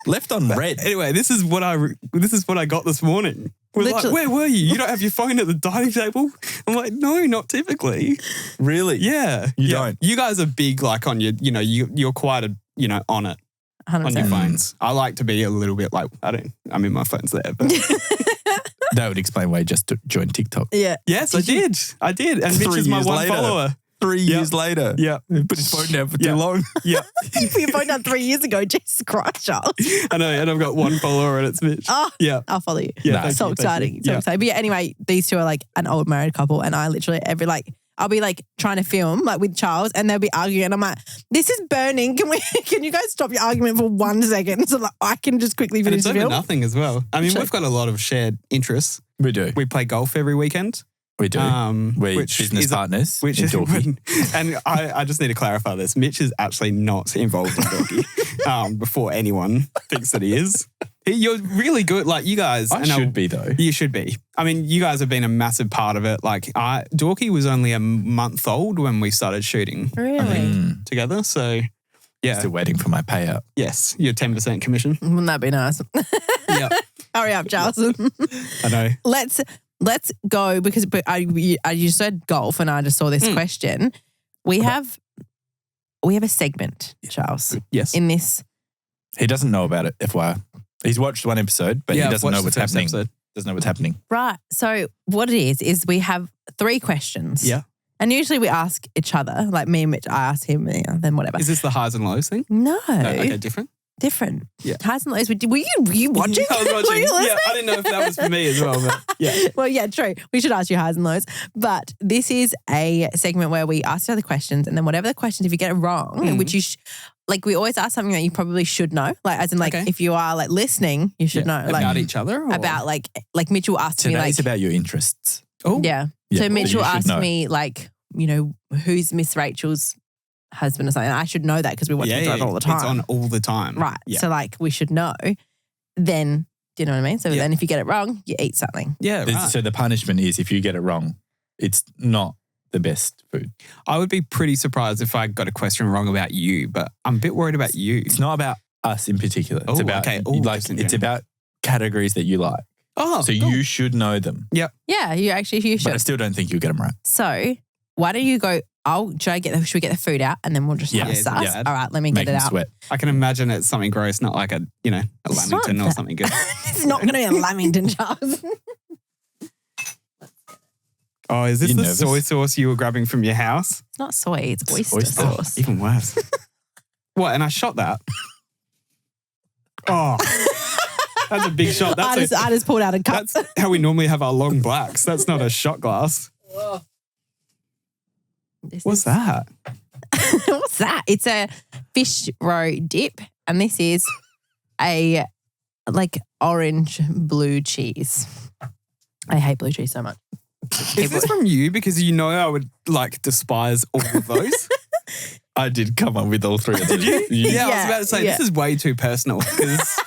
Left on red. Anyway, this is what I got this morning. We're like, Literally. where were you? You don't have your phone at the dining table? I'm like, no, not typically. Really? Yeah. You don't? You guys are big like on your, you know, you're quite a, you know, on it. 100%. On your phones. I like to be a little bit like, I mean, my phone's there. But That would explain why you just joined TikTok. Yeah. yes, I did. And Mitch is my years one later. follower. 3 years later. Yeah. Put his phone down for too long. Yeah. You put your phone down 3 years ago. Jesus Christ, Charles. I know. And I've got one follower and it's Mitch. Oh, Yeah. I'll follow you. Yeah. Nice. So exciting. So Yeah. exciting. But yeah, anyway, these two are like an old married couple and I literally I'll be like trying to film like with Charles and they'll be arguing and I'm like, this is burning. Can you guys stop your argument for 1 second so that I can just quickly And finish it's the over film? nothing as well. I mean, Sure. we've got a lot of shared interests. We do. We play golf every weekend. We do. We're which business is partners. Which in is Dorky. and I just need to clarify this. Mitch is actually not involved in Dorky before anyone thinks that he is. You're really good. Like you guys. I should be though. You should be. I mean, you guys have been a massive part of it. Like Dorky was only a month old when we started shooting Really? together. So yeah. Still waiting for my payout. Yes. Your 10% commission. Wouldn't that be nice? Yeah. Hurry up, Charles. I know. Let's go because you said golf and I just saw this question. We have a segment, Charles, Yes. in this. He doesn't know about it, FYI. He's watched one episode, but he I've doesn't know watched what's the first happening. episode. Doesn't know what's happening. Right. So what it is we have 3 questions. Yeah. And usually we ask each other, like me and Mitch, I ask him, then whatever. Is this the highs and lows thing? No. Okay, different. Different. Yeah. Highs and lows. Were you watching? I was Were watching. you listening? Yeah, I didn't know if that was for me as well. But yeah. Well, yeah, true. We should ask you highs and lows. But this is a segment where we ask each other questions and then whatever the questions, if you get it wrong, which you like we always ask something that you probably should know. Like as in like if you are like listening, you should know. Like About each other? Or? about like Mitch will ask me Today's like about your interests. Oh. yeah. Yeah, So Mitch you will should ask know. me like, you know, who's Miss Rachel's husband or something. I should know that because we watch it all the time. It's on all the time. Right. Yeah. So like we should know. Then Do you know what I mean? So Yeah. then if you get it wrong, you eat something. Yeah, right. So the punishment is if you get it wrong, it's not the best food. I would be pretty surprised if I got a question wrong about you, but I'm a bit worried about you. It's not about us in particular. It's Oh, about okay. Oh, like just in it's general. about categories that you like. Oh, So cool. you should know them. Yeah, you But I should. still don't think you'll get them right. So why don't you go? Should we get the food out and then we'll just Yeah. discuss? Yeah. All right, let me Make get it them out. sweat. I can imagine it's something gross, not like a It's not lamington or that- something good. It's not going to be a lamington, Charles. Oh, is this You the nervous? soy sauce you were grabbing from your house? It's not soy, it's oyster oyster. sauce. Even worse. What? And I shot that. Oh, that's a big shot. I just pulled out a cup. That's how we normally have our long blacks. That's not a shot glass. What's that? What's that? It's a fish roe dip, and this is a orange blue cheese. I hate blue cheese so much. Is this from you? Because you know I would despise all of those. I did come up with all three of them. Did you? Yeah, I was Yeah, about to say yeah. this is way too personal because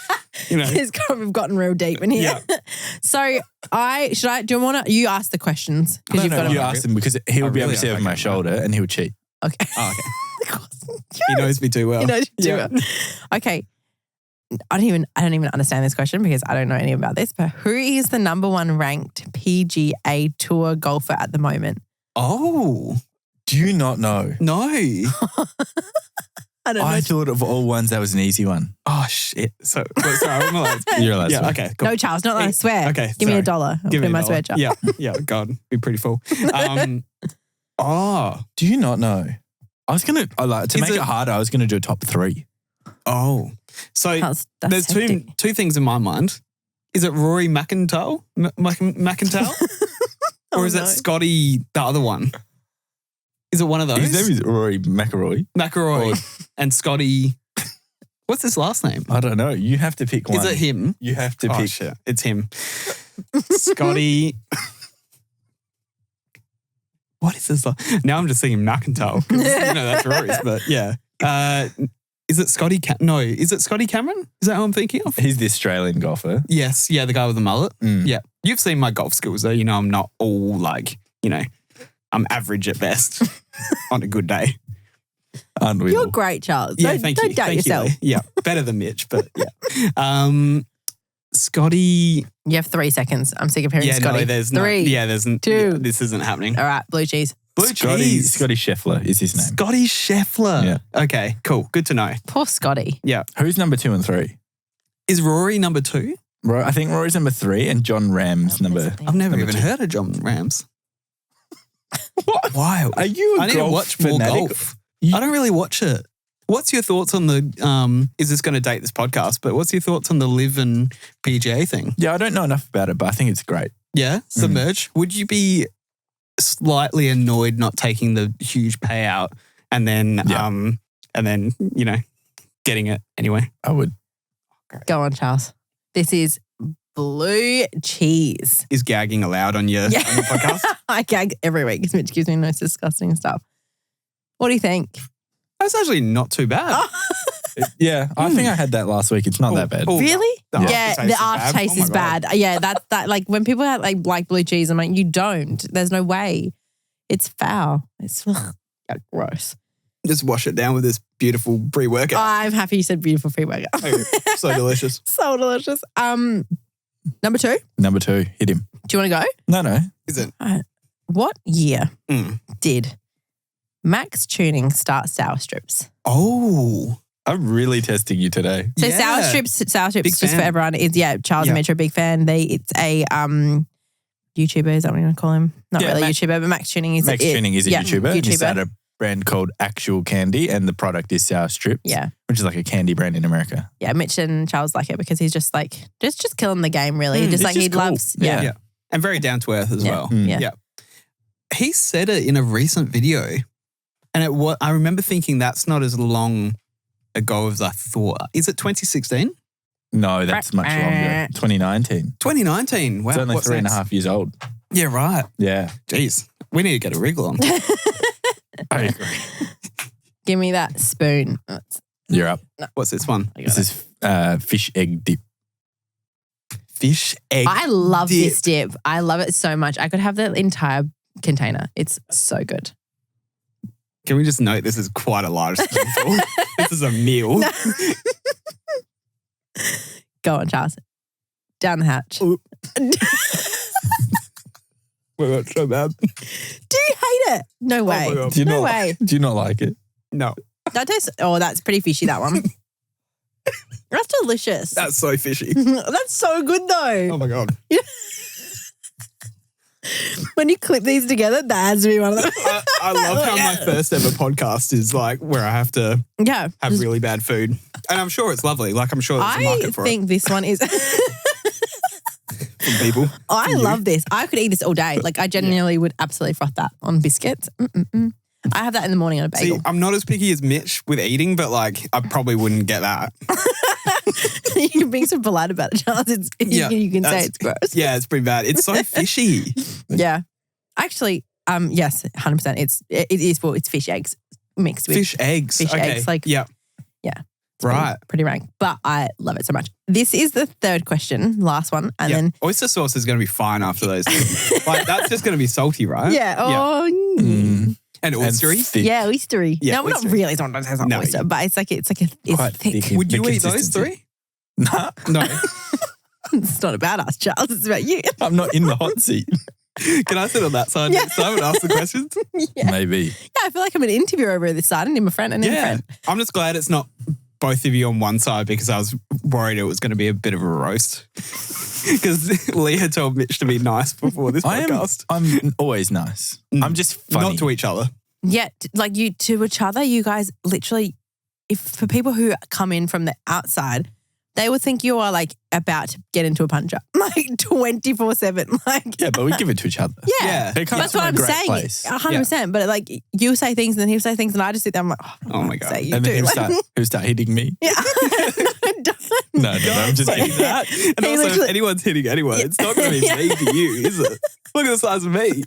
We've gotten real deep in here. Yeah. So do you want to, you ask the questions? Because No, you ask him because he will be able really to see over don't my like shoulder and he'll cheat. Okay. Oh, okay. He knows me too well. You know, Yeah. Okay. I don't even understand this question because I don't know any about this, but who is the number one ranked PGA Tour golfer at the moment? Oh, Do you not know? no. I don't know. I thought of all ones that was an easy one. Oh, shit. So, sorry, I'm allowed to- You're allowed to Yeah, swear. okay, cool. No, Charles, not that I swear. Okay, Give me sorry. $1. I'll Give put me in my $1. swear jar. Yeah, God, be pretty full. Do you not know? I was going to, to Is make it it- harder, I was going to do a top three. So That's there's hectic. two things in my mind. Is it Rory McIntyre? McIntyre? Or is Oh, no. it Scotty, the other one? Is it one of those? His name is Rory McIlroy. McIlroy and Scotty. What's his last name? I don't know. You have to pick one. Is it him? You have to Oh, pick. shit. It's him. Scotty. What is this? Now I'm just thinking McIntyre. 'Cause, that's Rory's, but yeah. Is it Scotty? No, is it Scotty Cameron? Is that who I'm thinking of? He's the Australian golfer. Yes. Yeah, the guy with the mullet. Mm. Yeah. You've seen my golf skills, though. I'm not all I'm average at best on a good day. Aren't we You're all? great, Charles. Yeah, don't thank don't you. doubt Thank yourself. You, Leah. Yeah, better than Mitch, but yeah. Scotty. You have 3 seconds. I'm sick of hearing Yeah, Scotty. no, there's 3. there's 2. Yeah, this isn't happening. All right, blue cheese. Blue cheese. Scotty Scheffler is his name. Scotty Scheffler. Yeah. Okay, cool. Good to know. Poor Scotty. Yeah. Who's number 2 and 3? Is Rory number 2? I think Rory's number 3 and John Ram's number. I've never Number even 2. heard of John Rams. What? Wild. Are you a I need to golf watch more fanatic? golf. I don't really watch it. What's your thoughts on the, is this going to date this podcast, but what's your thoughts on the Live and PGA thing? Yeah, I don't know enough about it, but I think it's great. Yeah, Submerge. Would you be slightly annoyed not taking the huge payout and then, getting it anyway? I would. Go on, Charles. This is blue cheese. Is gagging allowed on your, on your podcast? I gag every week because Mitch gives me the most disgusting stuff. What do you think? That's actually not too bad. Yeah, I think I had that last week. It's not that bad. Oh, Really? the Yeah, aftertaste the is bad. aftertaste Oh my is God. bad. Yeah, that like when people have like blue cheese, I'm like, you don't. There's no way. It's foul. It's gross. Just wash it down with this beautiful pre-workout. I'm happy you said beautiful free burger. So delicious. So delicious. Number 2. Number 2, hit him. Do you want to go? No. Is it? What year Mm. did Max Tuning start sour strips? Oh. I'm really testing you today. So Yeah. sour strips, Big just for fan. everyone is Charles and Mitch are a big fan. It's a YouTuber, is that what you want to call him? Not Yeah, really Max- YouTuber, but Max Tuning is Max Tuning is a YouTuber. He YouTuber. started a brand called Actual Candy, and the product is sour strips. Yeah. Which is like a candy brand in America. Yeah, Mitch and Charles like it because he's just like just killing the game really. Mm, just it's like he just cool. loves Yeah. And very down to earth as Yeah. well. Mm. Yeah. Yeah. He said it in a recent video, and I remember thinking that's not as long ago as I thought. Is it 2016? No, that's much longer. 2019. 2019. Wow. It's only what's 3.5 next? years old. Yeah, right. Yeah. Jeez. We need to get a wriggle on. I agree. Give me that spoon. You're up. What's this one? I got This it. is fish egg dip. fish egg. I love dip. this dip. I love it so much. I could have the entire container. It's so good. Can we just note this is quite a large spoonful? This is a meal. No. Go on, Charles. Down the hatch. Oh my God, so bad. Do you hate it? No way. my God. No way. Do you not like it? No, That tastes, that's pretty fishy, that one. That's delicious. that's so fishy. That's so good though. Oh my God. When you clip these together, that has to be one of them. I love how my first ever podcast is like where I have to Yeah. have really bad food. And I'm sure it's lovely. Like I'm sure there's a I market for think this one is. From people. I love this. I could eat this all day. Like I genuinely would absolutely froth that on biscuits. Mm-mm-mm. I have that in the morning on a bagel. See, I'm not as picky as Mitch with eating, but like I probably wouldn't get that. You're being so polite about it, Charles. You can say it's gross. Yeah, it's pretty bad. It's so fishy. Yeah. Actually, yes, 100%. It's fish eggs mixed with Fish eggs. fish Okay. eggs. Like, yeah. it's Right. Pretty rank. But I love it so much. This is the third question, last one. And then, oyster sauce is going to be fine after those. Like that's just going to be salty, right? yeah. Oh, Mm. And oystery. thick. yeah, oystery. Yeah, no, not oystery. really. It's not No, oyster, but it's Quite thick. thick. Would you The eat those consistency. three? Nah, No. It's not about us, Charles. It's about you. I'm not in the hot seat. Can I sit on that side Yeah. next time and ask the questions? Yeah. Maybe. Yeah, I feel like I'm an interviewer over this side. I need my friend. I need a Yeah. friend. I'm just glad it's not both of you on one side because I was worried it was going to be a bit of a roast. Because Leah told Mitch to be nice before this podcast. I'm always nice. I'm just funny. Not to each other. Yeah, like you to each other, you guys literally, if for people who come in from the outside, they would think you are like about to get into a punch up, like 24/7. Like, Yeah, but we give it to each other. yeah. Yeah. It comes That's from what a I'm great saying. place. 100%. But like you say things and then he'll say things and I just sit there. I'm like, Oh my God. Say you And then do. he'll start hitting me. Yeah. No, I'm just Say kidding. that. And He also, if literally- anyone's hitting anyone, it's not going to be mean to you, is it? Look at the size of me.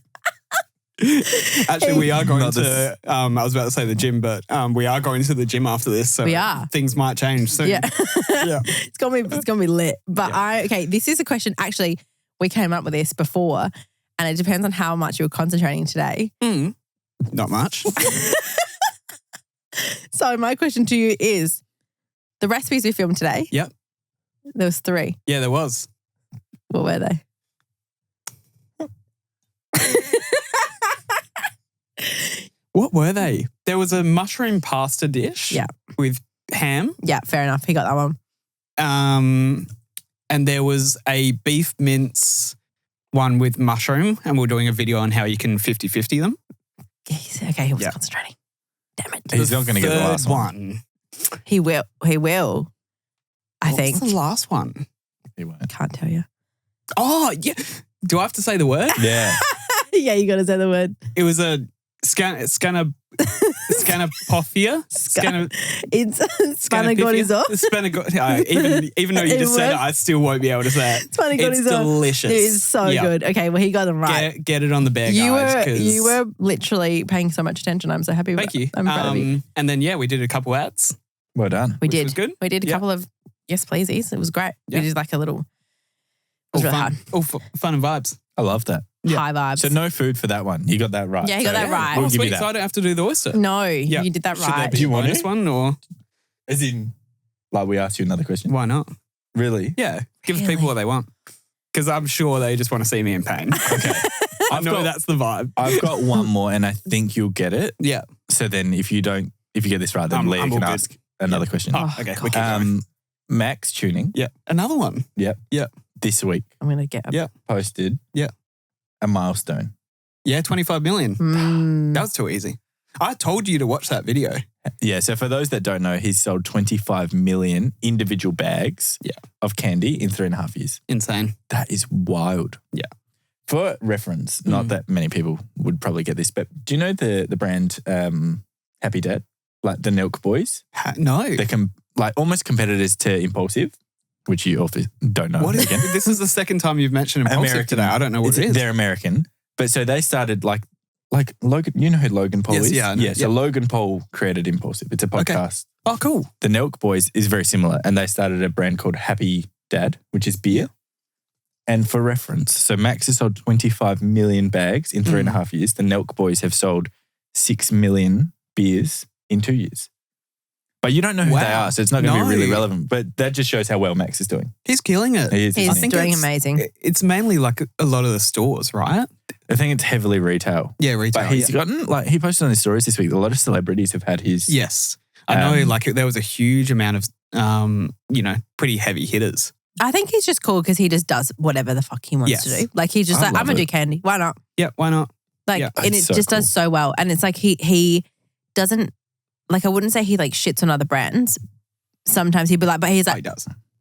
Actually, we are going Not to, I was about to say the gym, but we are going to the gym after this. So We are. things might change soon. Yeah. Yeah. It's gonna be lit. But this is a question. Actually, we came up with this before, and it depends on how much you were concentrating today. Not much. So my question to you is: the recipes we filmed today. Yep. There was 3. Yeah, there was. What were they? What were they? There was a mushroom pasta dish Yeah. with ham. Yeah, fair enough. He got that one. And there was a beef mince one with mushroom, and we're doing a video on how you can 50-50 them. Okay, he was Yeah. concentrating. Damn it. He's not going to get the Third last one. He will. He will. I think. What's the last one? He won't. Can't tell you. Oh, yeah. Do I have to say the word? Yeah. Yeah, you got to say the word. It was a scanapophia. It's spanagonizo. Even though you just said it, I still won't be able to say it. Spanagonizo. It's delicious. It is so Yeah. good. Okay, well, he got them right. Get it on the bear, guys. 'cause- You were literally paying so much attention. I'm so happy with Thank you. I'm proud of you. And then, we did a couple ads. Well done. We which did. was good. We did a Yeah. couple of yes, pleases. It was great. Yeah. We did like a little. It All was really fun. All fun and vibes. I love that. Yeah. high vibes. So no food for that one. You got that right. Yeah, he got that right. We'll Oh, give you sweet. that. So I don't have to do the oyster. No, Yeah. you did that Should there right. be Do you a want bonus it? one, or As in, like we asked you another question. why not? Really? Yeah, give Really? people what they want. Because I'm sure they just want to see me in pain. Okay. I know that's the vibe. I've got one more and I think you'll get it. Yeah. So then if you get this right, then I'm Leah all can good. ask another question. Oh, Oh, okay. God. We keep going. Max Tuning Yeah. Another one. this week I'm gonna get. Yeah. posted a milestone. Yeah, 25 million. That was too easy. I told you to watch that video. Yeah, so for those that don't know, he's sold 25 million individual bags of candy in 3.5 years. Insane. That is wild. Yeah. For reference, not that many people would probably get this, but do you know the brand Happy Dad? Like the Milk Boys? No. They can like almost competitors to Impulsive, which you obviously don't know. What is again. This is the second time you've mentioned Impulsive today. I don't know what it is. They're American. But so they started like Logan, you know who Logan Paul Yes, is? yeah, I know. Yeah, so Logan Paul created Impulsive. It's a podcast. Oh, cool. The Nelk Boys is very similar and they started a brand called Happy Dad, which is beer. And for reference, so Max has sold 25 million bags in 3.5 years. The Nelk Boys have sold 6 million beers in 2 years. But you don't know who they are, so it's not going to be really relevant. But that just shows how well Max is doing. He's killing it. He is, He's doing amazing. It's mainly like a lot of the stores, right? I think it's heavily retail. Yeah, retail. But he's gotten, like, he posted on his stories this week, a lot of celebrities have had his. Yes. I know, like, there was a huge amount of, pretty heavy hitters. I think he's just cool because he just does whatever the fuck he wants to do. Like, he's just I'm going to do candy. Why not? Yeah, why not? Like, and it just does so well. And it's like he doesn't, like, I wouldn't say he like shits on other brands. Sometimes he'd be like, but he's like,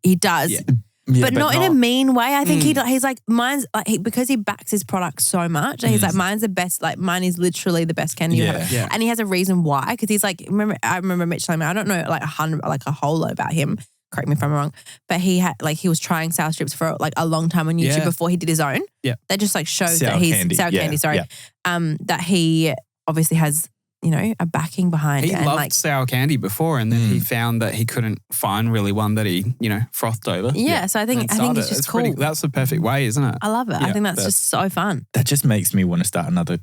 he does. Yeah, but not in a mean way. I think he's like, mine's like, because he backs his product so much. And he's like, mine's the best. Like, mine is literally the best candy you have. Yeah. And he has a reason why. Because he's like, I remember Mitch telling me, I don't know like a whole lot about him. Correct me if I'm wrong. But he was trying sour strips for like a long time on YouTube before he did his own. Yeah. That just like shows that he's sour candy, sorry. Yeah. That he obviously has, a backing behind. He and loved like sour candy before, and then he found that he couldn't find really one that he, frothed over. Yeah, so I think it's just cool. That's the perfect way, isn't it? I love it. I think that's just so fun. That just makes me want to start another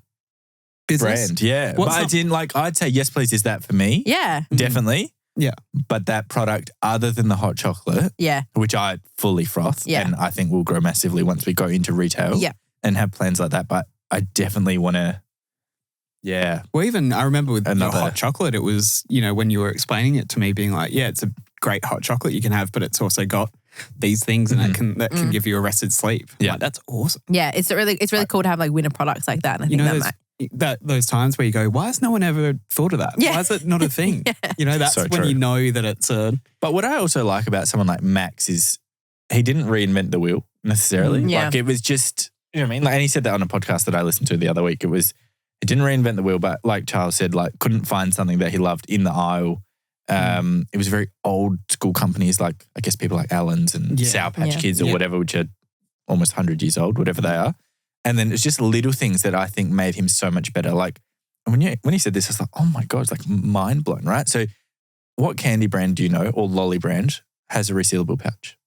business. Brand. Yeah. But I didn't I'd say Yes Please is that for me. Yeah. Definitely. Yeah. But that product, other than the hot chocolate, which I fully froth, and I think will grow massively once we go into retail and have plans like that. But I definitely want to, Well, even I remember with your hot chocolate, it was, when you were explaining it to me being like, it's a great hot chocolate you can have, but it's also got these things and that can give you arrested sleep. Yeah. Like, that's awesome. Yeah. It's really cool to have like winner products like that. And I think those times where you go, why has no one ever thought of that? Yeah. Why is it not a thing? That's so when you know that it's a... But what I also like about someone like Max is he didn't reinvent the wheel necessarily. Like it was just, you know what I mean? Like, and he said that on a podcast that I listened to the other week. He didn't reinvent the wheel, but like Charles said, like couldn't find something that he loved in the aisle. It was very old school companies like, I guess people like Allen's and Sour Patch Kids or whatever, which are almost 100 years old, whatever they are. And then it's just little things that I think made him so much better. Like when he said this, I was like, oh my God, it's like mind blown, right? So what candy brand do you know or lolly brand has a resealable pouch?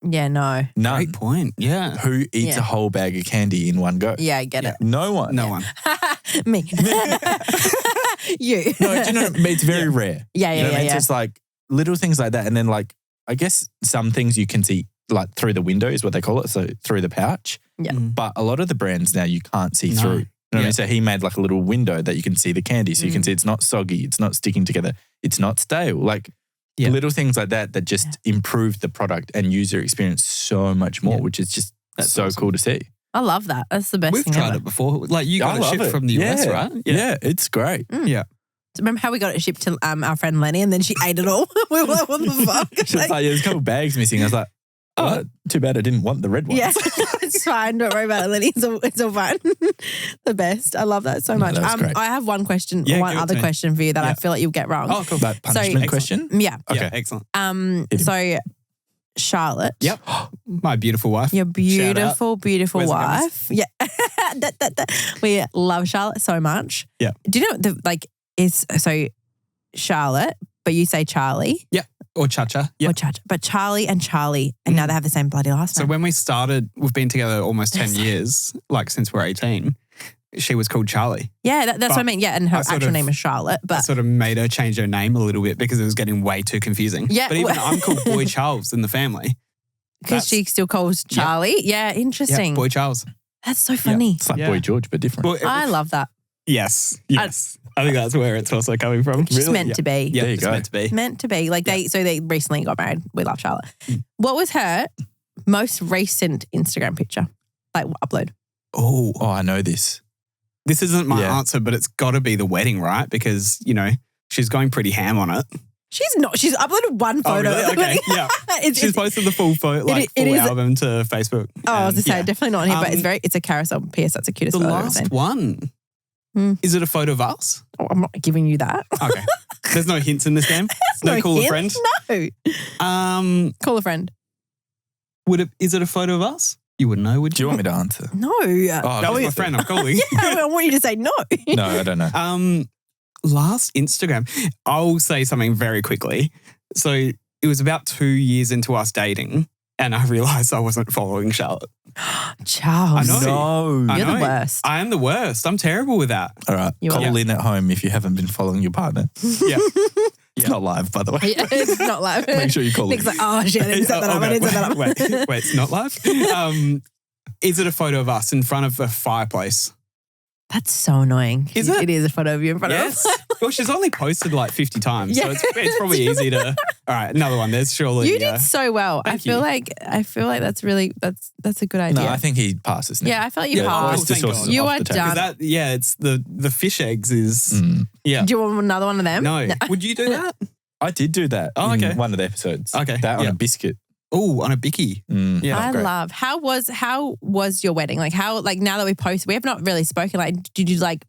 Yeah, no. None. Great point. Yeah. Who eats a whole bag of candy in one go? Yeah, I get it. No one. No one. Me. You. No, do you know, it's very rare. Yeah, you know what I mean? It's just like little things like that. And then like, I guess some things you can see like through the window is what they call it. So through the pouch. Yeah. But a lot of the brands now you can't see through. You know what I mean? So he made like a little window that you can see the candy. So you can see it's not soggy. It's not sticking together. It's not stale. Like little things like that just improve the product and user experience so much more, which is just so cool to see. I love that. That's the best We've thing tried ever. it before. Like you got it shipped from the US, right? Yeah, it's great. Yeah. Remember how we got it shipped to our friend Lenny and then she ate it all? We were like, what the fuck? She was like, there's a couple bags missing. I was like, oh, too bad I didn't want the red ones. Yeah, it's fine. Don't worry about it, Lenny. It's all fine. The best. I love that so much. That was great. I have one question, one other question for you that I feel like you'll get wrong. Oh, cool. That punishment question? Yeah. Okay. Yeah, excellent. So Charlotte. Yep. My beautiful wife. Your beautiful, beautiful Where's the wife. Yeah. We love Charlotte so much. Yeah. Do you know so Charlotte, but you say Charlie. Yeah. Or Cha-Cha. Yeah. Or Cha-Cha. But Charlie and Charlie, and now they have the same bloody last name. So when we started, we've been together almost 10 years, like since we're 18. She was called Charlie. Yeah, that's what I mean. Yeah, and her actual name is Charlotte. But I sort of made her change her name a little bit because it was getting way too confusing. Yeah. But even I'm called Boy Charles in the family. Because she still calls Charlie. Yeah, interesting. Yeah, Boy Charles. That's so funny. It's like Boy George, but different. Well, I love that. Yes. I think that's where it's also coming from. It's just meant to be. Yeah, there you it's go. meant to be. Meant to be. Like they recently got married. We love Charlotte. What was her most recent Instagram picture? Like upload. Oh, I know this. This isn't my answer, but it's got to be the wedding, right? Because, she's going pretty ham on it. She's not. She's uploaded one photo. Oh, really? Okay, yeah. She's posted the full photo, full album to Facebook. Oh, I was going to say, definitely not here, but it's a carousel. P.S. That's the cutest photo I've ever seen. The last one. Is it a photo of us? Oh, I'm not giving you that. Okay. There's no hints in this game? No call a friend? No. Call a friend. Is it a photo of us? You wouldn't know, would you? Do you want me to answer? No. That was my friend I'm calling. I want you to say no. No, I don't know. Last Instagram. I'll say something very quickly. So it was about 2 years into us dating and I realised I wasn't following Charlotte. Charles. I know. No. I You're the know. worst. I am the worst. I'm terrible with that. All right. You are. Call in at home if you haven't been following your partner. Yeah. It's not live, by the way. It's not live. Make sure you call Nick's in. like, oh shit, I didn't set that up. I didn't set that up. Wait, it's not live? Is it a photo of us in front of a fireplace? That's so annoying. Is it? It is a photo of you in front Yes. of Well, she's only posted like 50 times, so Yeah. it's probably easy to. All right, another one. There's surely. You did so well. I Thank feel you. like that's really that's a good idea. No, I think he passes now. yeah, I feel like you Yeah, passed. oh, thank God. You off are the table. done. That, yeah, it's the fish eggs is. Yeah. Do you want another one of them? No. Would you do that? I did do that Oh, okay. in one of the episodes. Okay, That on yeah. a biscuit. Oh, on a bicky. Yeah. I great. love. How was your wedding? Like now that we posted, we have not really spoken. Like, did you like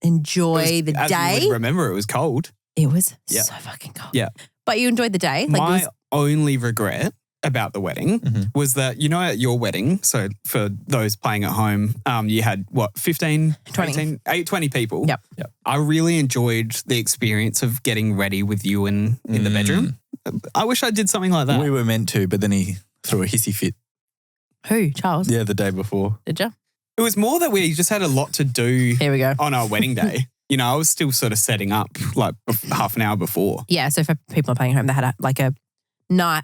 enjoy the As day? you would remember, it was cold. It was Yeah. so fucking cold. Yeah. But you enjoyed the day. Like, My it was, only regret about the wedding was that, at your wedding, so for those playing at home, you had what, 15, 20. 20 people. Yep. I really enjoyed the experience of getting ready with you in the bedroom. I wish I did something like that. We were meant to, but then he threw a hissy fit. who? Charles? Yeah, the day before. Did you? It was more that we just had a lot to do Here we go. on our wedding day. I was still sort of setting up like half an hour before. Yeah. So for people playing at home, they had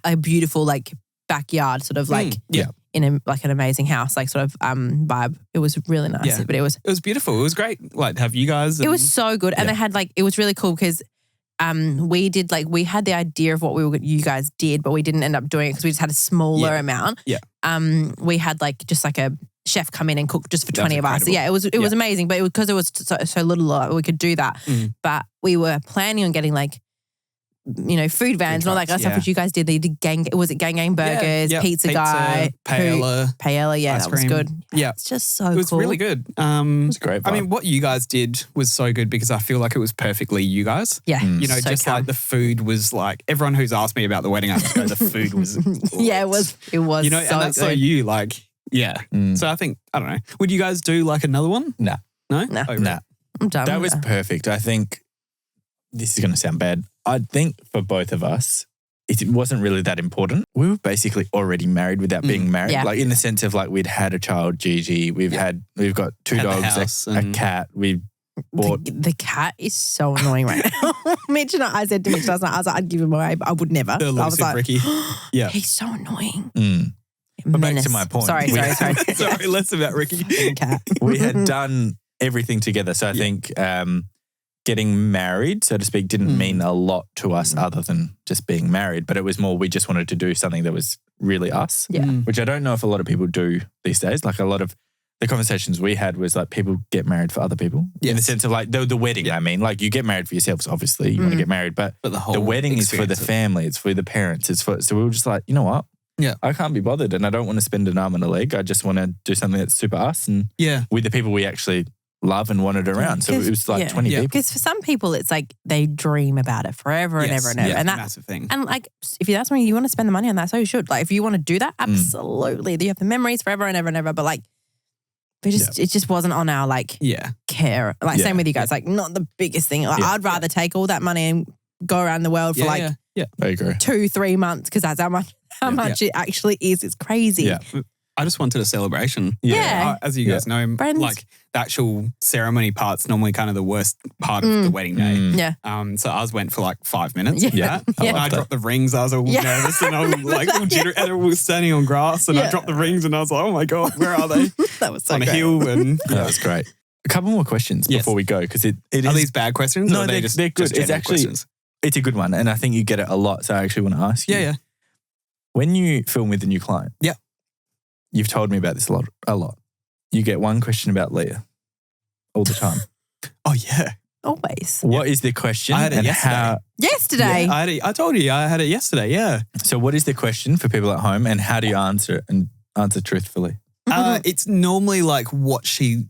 a beautiful like backyard, sort of like Yeah. in an amazing house, like sort of vibe. It was really nice. Yeah. But it was It was beautiful. It was great. Like to have you guys. it was so good, and Yeah. they had it was really cool because. We had the idea of what you guys did, but we didn't end up doing it because we just had a smaller amount. Yeah. We had just a chef come in and cook just for That's 20 of us. incredible. Yeah, it was amazing, but because it was so little, we could do that. But we were planning on getting food vans and all that kind of stuff, yeah. which you guys did. They did gang burgers, Yeah. pizza guy, paella. paella. Yeah, ice that was cream. good. Yeah. It's just so It was cool. really good. It was a great vibe. I mean, what you guys did was so good because I feel like it was perfectly you guys. Yeah, so Just calm. like the food was like, everyone who's asked me about the wedding, I just go, the food was. Yeah, it was. and so that's so good. you, yeah. So I think, I don't know. Would you guys do another one? Nah. No? Nah. Oh, Nah. I'm done. That with was perfect. I think this is going to sound bad. I think for both of us, it wasn't really that important. We were basically already married without being married. Yeah. Like in the sense of we'd had a child, Gigi. We've got two Had the dogs, house a and- cat. We bought. The cat is so annoying right now. Mitch and I said to Mitch last night, I was like, I'd give him away, but I would never. The I was elusive like, Ricky. Yeah. he's so annoying. But back to Menace. my point. Sorry. Sorry, less about Ricky. Cat. We had done everything together. So I think getting married, so to speak, didn't mean a lot to us other than just being married. But it was more we just wanted to do something that was really us. Yeah. Which I don't know if a lot of people do these days. Like a lot of the conversations we had was people get married for other people. In the Yes. sense of the wedding, I mean. You get married for yourselves, obviously. You want to get married. But But the whole the wedding is for the experience of- family. It's for the parents. So we were just like, you know what? Yeah. I can't be bothered and I don't want to spend an arm and a leg. I just want to do something that's super us and Yeah. with the people we actually love and wanted around. So it was 20 Yeah. people. Because for some people, it's they dream about it forever and Yes. ever and ever. Yeah, And it's a that, massive thing. and if that's something you want to spend the money on, that, so you should. If you want to do that, absolutely. You have the memories forever and ever and ever. But it just wasn't on our Yeah. care. Same with you guys. Not the biggest thing. I'd rather take all that money and go around the world for Yeah. I agree. 2-3 months because that's how much it actually is. It's crazy. Yeah. I just wanted a celebration. Yeah. As you guys know, Friends. the actual ceremony part's normally kind of the worst part of the wedding day. Yeah. So ours went for 5 minutes. Yeah. Yeah. Yeah. And I dropped the rings. I was all Yeah. nervous and I was all jittery. And I was standing on grass and I Yeah. dropped the rings and I was like, oh my God, where are they? That was so On a great. hill. And That was great. A couple more questions Yes. before we go because it are is these bad questions? No, or are they're just, good. just It's general actually- questions? it's a good one and I think you get it a lot. So I actually want to ask you. Yeah. When you film with a new client. Yeah. You've told me about this a lot. You get one question about Leah all the time. Oh, yeah. Always. What is the question? I had it and yesterday. Yesterday. Yeah, I told you I had it yesterday. Yeah. So what is the question for people at home and how do you answer it and answer truthfully? It's normally what she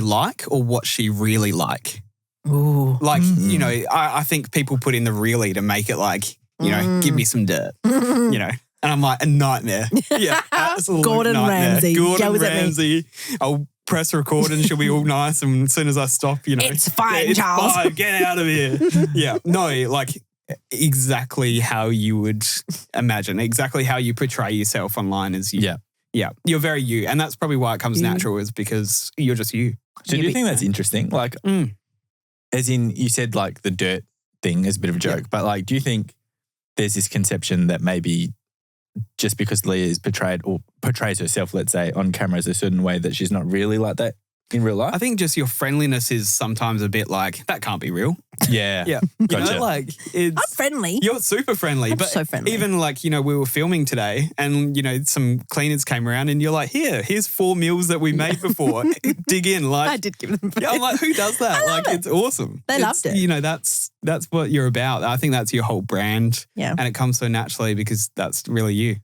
like or what she really like. Ooh. I think people put in the really to make it give me some dirt, And I'm like, a nightmare. Yeah, absolute Gordon nightmare. Ramsay Gordon yells at me. Ramsay. I'll press record and she'll be all nice. And as soon as I stop, It's fine, it's Charles. fine. Get out of here. Yeah. No, exactly how you would imagine, exactly how you portray yourself online as you. Yeah. Yeah. You're very you. And that's probably why it comes You. natural, is because you're just you. So do you think that's interesting? Like, as in, you said like the dirt thing is a bit of a joke, but like, do you think there's this conception that maybe just because Leah is portrays herself, let's say, on camera as a certain way, that she's not really like that in real life? I think just your friendliness is sometimes a bit like, that can't be real. Yeah. Yeah. Gotcha. You know, like it's... I'm friendly. You're super friendly. I'm but so friendly. even like, you know, we were filming today and, you know, some cleaners came around and you're like, here's 4 meals that we made before. Dig in. Like, I did give them food. Yeah, I'm like, who does that? Like, it's awesome. They loved it. You know, that's what you're about. I think that's your whole brand. Yeah. And it comes so naturally because that's really you.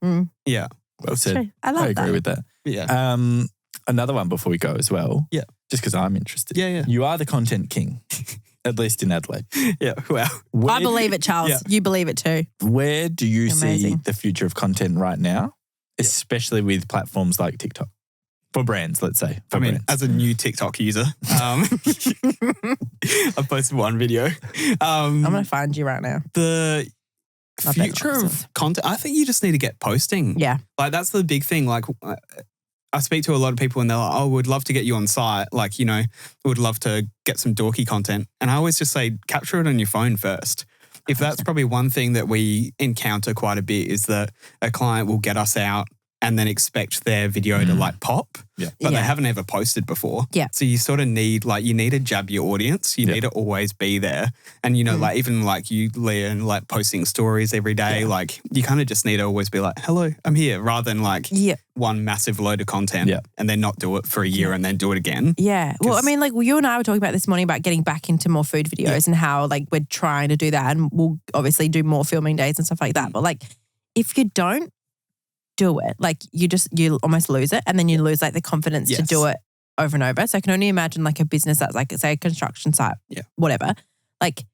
Yeah. Well said. True. I love agree that. with that. Yeah. Another one before we go as well. Yeah. Just because I'm interested. Yeah. You are the content king, at least in Adelaide. Yeah. Wow. I believe it, Charles. Yeah. You believe it too. Where do you see Amazing. the future of content right now, especially with platforms like TikTok? For brands, let's say. For brands. As a new TikTok user, I've posted one video. I'm going to find you right now. The I bet future myself. of content, I think you just need to get posting. Yeah. Like, that's the big thing. Like, I speak to a lot of people and they're like, oh, we'd love to get you on site. Like, you know, would love to get some dorky content. And I always just say, capture it on your phone first. If that's probably one thing that we encounter quite a bit, is that a client will get us out and then expect their video to like pop, but they haven't ever posted before. Yeah. So you sort of need, like, you need to jab your audience. You need to always be there. And, you know, like, even like you, Leah, and like posting stories every day, like, you kind of just need to always be like, hello, I'm here, rather than like one massive load of content and then not do it for a year and then do it again. Yeah. Well, I mean, like, you and I were talking about this morning about getting back into more food videos and how like we're trying to do that, and we'll obviously do more filming days and stuff like that. But like, if you don't do it, like, you almost lose it, and then you lose like the confidence to do it over and over. So I can only imagine like a business that's like, say, a construction site, whatever. Like,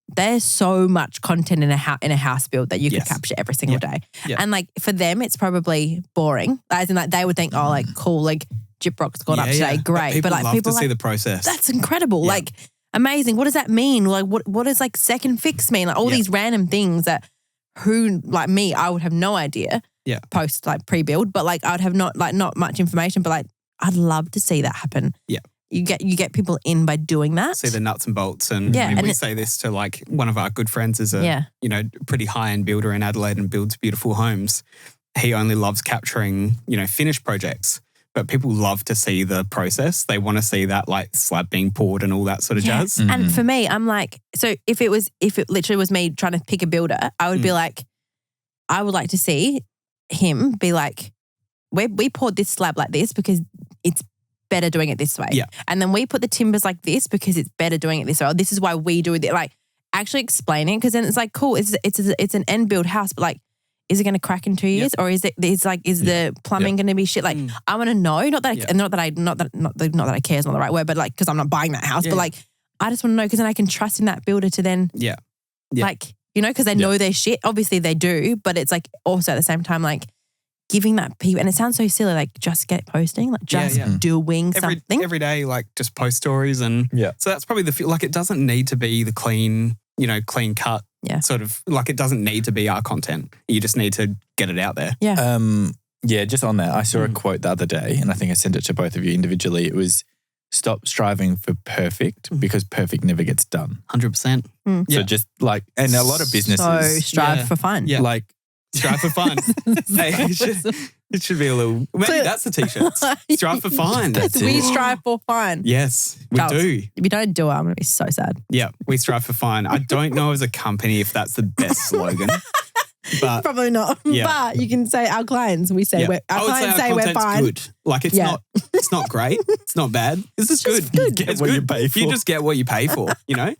there's so much content in a house build that you could capture every single day. Yeah. And like, for them, it's probably boring. As in, like, they would think, oh, like, cool, like Gyprock's gone up today, great. But like, love people to see the process. That's incredible. Yeah. Like, amazing. What does that mean? Like, what does like second fix mean? Like, all these random things that like me, I would have no idea. Yeah. Post like pre-build, but like, I'd have not much information, but like, I'd love to see that happen. Yeah. You get people in by doing that. See the nuts and bolts. And I mean, we say this to like one of our good friends is a you know, pretty high-end builder in Adelaide and builds beautiful homes. He only loves capturing, you know, finished projects, but people love to see the process. They want to see that like slab being poured and all that sort of jazz. Mm-hmm. And for me, I'm like, so if it literally was me trying to pick a builder, I would be like, I would like to see him be like, we poured this slab like this because it's better doing it this way. Yeah. And then we put the timbers like this because it's better doing it this way. Or this is why we do it. Like, actually explaining, because then it's like, cool, it's an end build house, but like, is it going to crack in 2 years, or is the plumbing going to be shit? Like, I want to know. Not that I care is not the right word, but like, because I'm not buying that house, but like, I just want to know, because then I can trust in that builder to then like, you know, because they know their shit. Obviously they do, but it's like also at the same time, like, giving that people, and it sounds so silly, like just get posting, like just doing something. Every day, like just post stories. And so that's probably like, it doesn't need to be the clean cut sort of, like, it doesn't need to be our content. You just need to get it out there. Yeah. Just on that, I saw a quote the other day, and I think I sent it to both of you individually. It was, stop striving for perfect because perfect never gets done. 100%. So just like, and a lot of businesses. So strive for fun. Yeah. Like, strive for fun. Hey, it should be a little, maybe that's the t-shirt. Strive for fun. We strive for fun. Yes, we Charles, do. If you don't do it, I'm going to be so sad. Yeah, we strive for fun. I don't know as a company if that's the best slogan. But probably not. But you can say our clients, we're fine. Good. Like, it's not great. It's not bad. It's just good. It's what you pay for. You just get what you pay for, you know?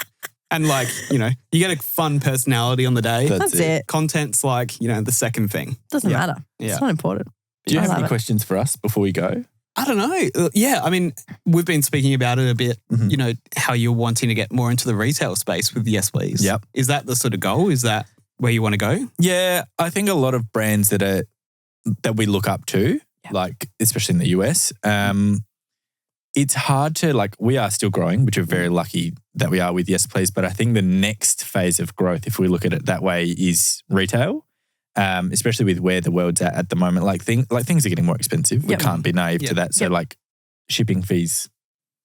And like, you know, you get a fun personality on the day. That's it. Content's like, you know, the second thing. Doesn't matter. It's not important. Do you have any questions for us before we go? I don't know. Yeah, I mean, we've been speaking about it a bit, you know, how you're wanting to get more into the retail space with Yes Please. Yep. Is that the sort of goal? Is that where you want to go? Yeah, I think a lot of brands that we look up to, like especially in the US, it's hard to we are still growing, which we're very lucky that we are with Yes Please. But I think the next phase of growth, if we look at it that way, is retail, especially with where the world's at the moment. Things are getting more expensive. Yep. We can't be naive to that. So shipping fees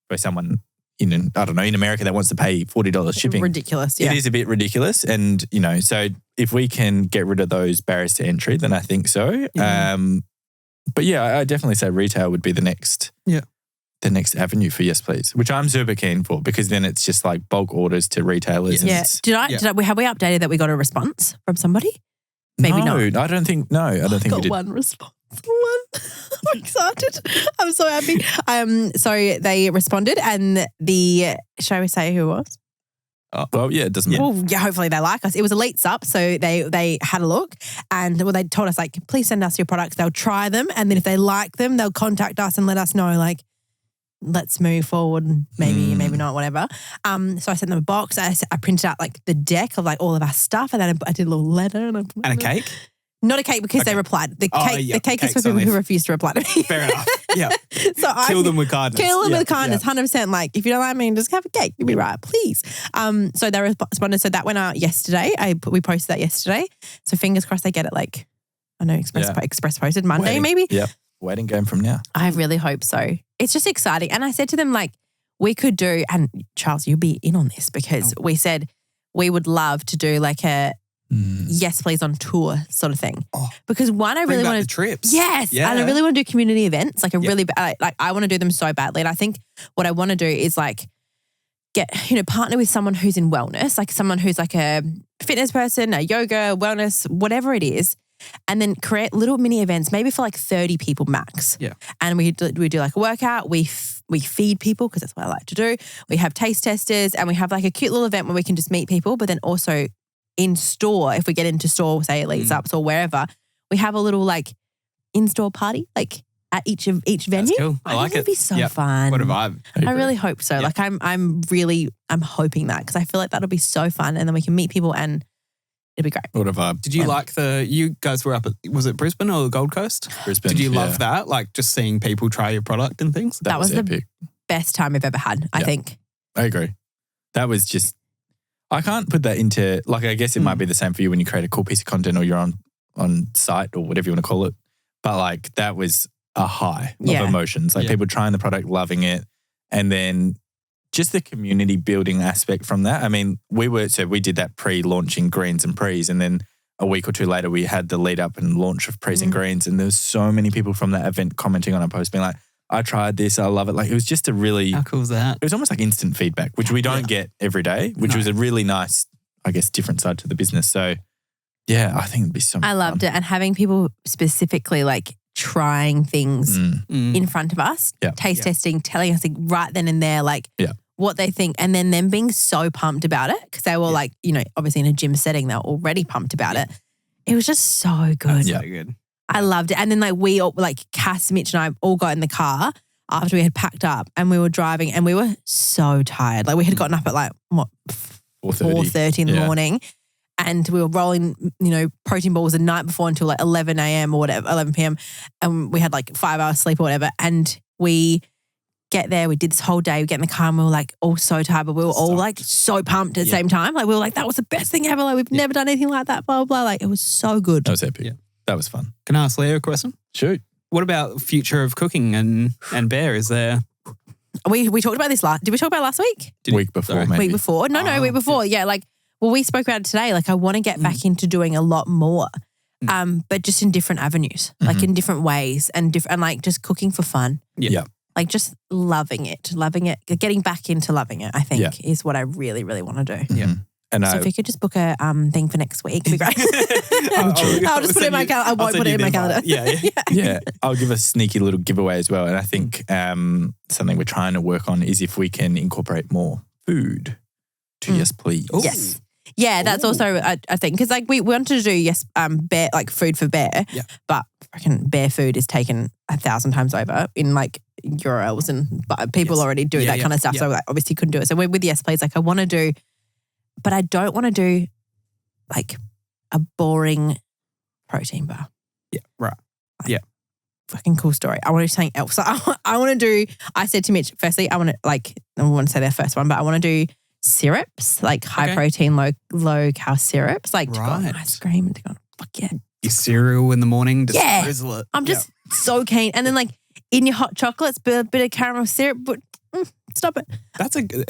for someone in America that wants to pay $40 shipping. Ridiculous. Yeah. It is a bit ridiculous. And, so if we can get rid of those barriers to entry, then I think so. Yeah. But yeah, I definitely say retail would be the next avenue for Yes Please, which I'm super keen for, because then it's just bulk orders to retailers. Yeah. Have we updated that we got a response from somebody? Maybe not. I don't think we did. One response. I'm excited. I'm so happy. So they responded, and shall we say who it was? Well, yeah, it doesn't matter. Well, yeah, hopefully they like us. It was Elite Sup, so they had a look, and they told us please send us your products. They'll try them, and then if they like them, they'll contact us and let us know let's move forward. Maybe not, whatever. So I sent them a box. I printed out the deck of all of our stuff, and then I did a little letter and a cake. Not a cake, because they replied. The cake is for people who refuse to reply to me. Fair enough. Yeah. So kill them with kindness. Kill them with kindness, 100%. If you don't like me, just have a cake. You'll be right, please. So they responded. So that went out yesterday. We posted that yesterday. So fingers crossed they get it Express posted Monday maybe. Yeah. Waiting game from now. I really hope so. It's just exciting. And I said to them we could do, and Charles, you'll be in on this, because we said we would love to do a Yes Please on tour sort of thing. Because I really want to trips. Yes, and I really want to do community events. Really I want to do them so badly. And I think what I want to do is get partner with someone who's in wellness, someone who's a fitness person, a yoga, wellness, whatever it is, and then create little mini events, maybe for 30 people max. Yeah, and we do a workout. We feed people, because that's what I like to do. We have taste testers, and we have a cute little event where we can just meet people, but then also in store, if we get into store, say Elite Ups or wherever, we have a little in-store party at each venue. That's cool. I like it. It'd be so fun. What a vibe. I really hope so. Yep. I'm hoping that, because I feel that'll be so fun, and then we can meet people and it'll be great. What a vibe. Did you you guys were up at, was it Brisbane or the Gold Coast? Brisbane. Did you love that? Just seeing people try your product and things? That was epic. The best time I've ever had, I think. I agree. That was just, I can't put that into, I guess it might be the same for you when you create a cool piece of content or you're on site or whatever you want to call it. But that was a high of emotions. People trying the product, loving it. And then just the community building aspect from that. I mean, we did that pre-launching greens and prees, and then a week or two later we had the lead up and launch of prees and greens, and there was so many people from that event commenting on our post being I tried this, I love it. It was just a really... How cool is that? It was almost instant feedback, which we don't get every day, which was a really nice, I guess, different side to the business. So yeah, I think it'd be so much I loved it. And having people specifically trying things in front of us, taste testing, telling us right then and there what they think, and then them being so pumped about it, because they were obviously in a gym setting, they're already pumped about it. It was just so good. So good. I loved it. And then we all, Cass, Mitch and I all got in the car after we had packed up, and we were driving, and we were so tired. We had gotten up at 4:30 in the morning, and we were rolling, protein balls the night before until 11 a.m. or whatever, 11 p.m. And we had 5 hours sleep or whatever. And we get there, we did this whole day, we get in the car, and we were all so tired, but we were all so pumped at the same time. We were that was the best thing ever. We've never done anything like that, blah, blah, blah. It was so good. That was epic. Yeah. That was fun. Can I ask Leah a question? Shoot. What about future of cooking and Bear? Is there... We talked about this did we talk about it last week? Week before, maybe. Week before. No, week before. Yeah, we spoke about it today. I want to get back into doing a lot more, but just in different avenues, in different ways, and just cooking for fun. Yeah. Just loving it, getting back into loving it, I think is what I really, really want to do. Yeah. And so if you could just book a thing for next week, it'd be great. I'll just put it in my calendar. I won't put it in my calendar. Yeah. I'll give a sneaky little giveaway as well. And I think something we're trying to work on is if we can incorporate more food to Yes Please. Ooh. Yes. Yeah, that's also a thing, because we wanted to do bear food for Bear, but freaking Bear food is taken 1,000 times over in URLs, and people already do that kind of stuff. So obviously couldn't do it. So we're with Yes Please. I want to do, but I don't want to do a boring protein bar. Yeah, right. Yeah. fucking cool story. I want to do something else. So I said to Mitch, firstly, I want to say their first one, but I want to do syrups, like high protein, low cal syrups, like to go on ice cream and to go on, fuck yeah. Your cereal in the morning, just drizzle it. I'm just so keen. And then like in your hot chocolates, a bit of caramel syrup, but stop it.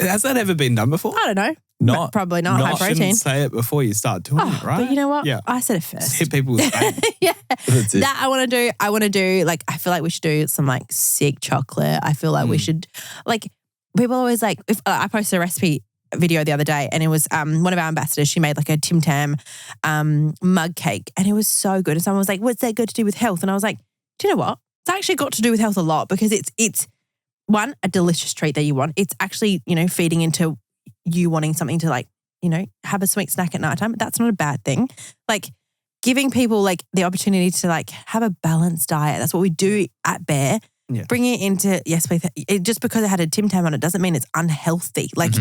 Has that ever been done before? I don't know. Probably not high protein. Shouldn't say it before you start doing it, right? But you know what? Yeah. I said it first. Just hit people with bang. Yeah. That's it. That I want to do. I want to do like, I feel like we should do some like sick chocolate. I feel like we should, like, people always like, if I posted a recipe video the other day and it was one of our ambassadors, she made like a Tim Tam mug cake and it was so good. And someone was like, what's that good to do with health? And I was like, do you know what? It's actually got to do with health a lot because it's one, a delicious treat that you want. It's actually, feeding into you wanting something to like, have a sweet snack at nighttime. That's not a bad thing. Like giving people like the opportunity to like have a balanced diet. That's what we do at Bear. Yeah. Bringing it into, yes, please. Just because it had a Tim Tam on it doesn't mean it's unhealthy. Like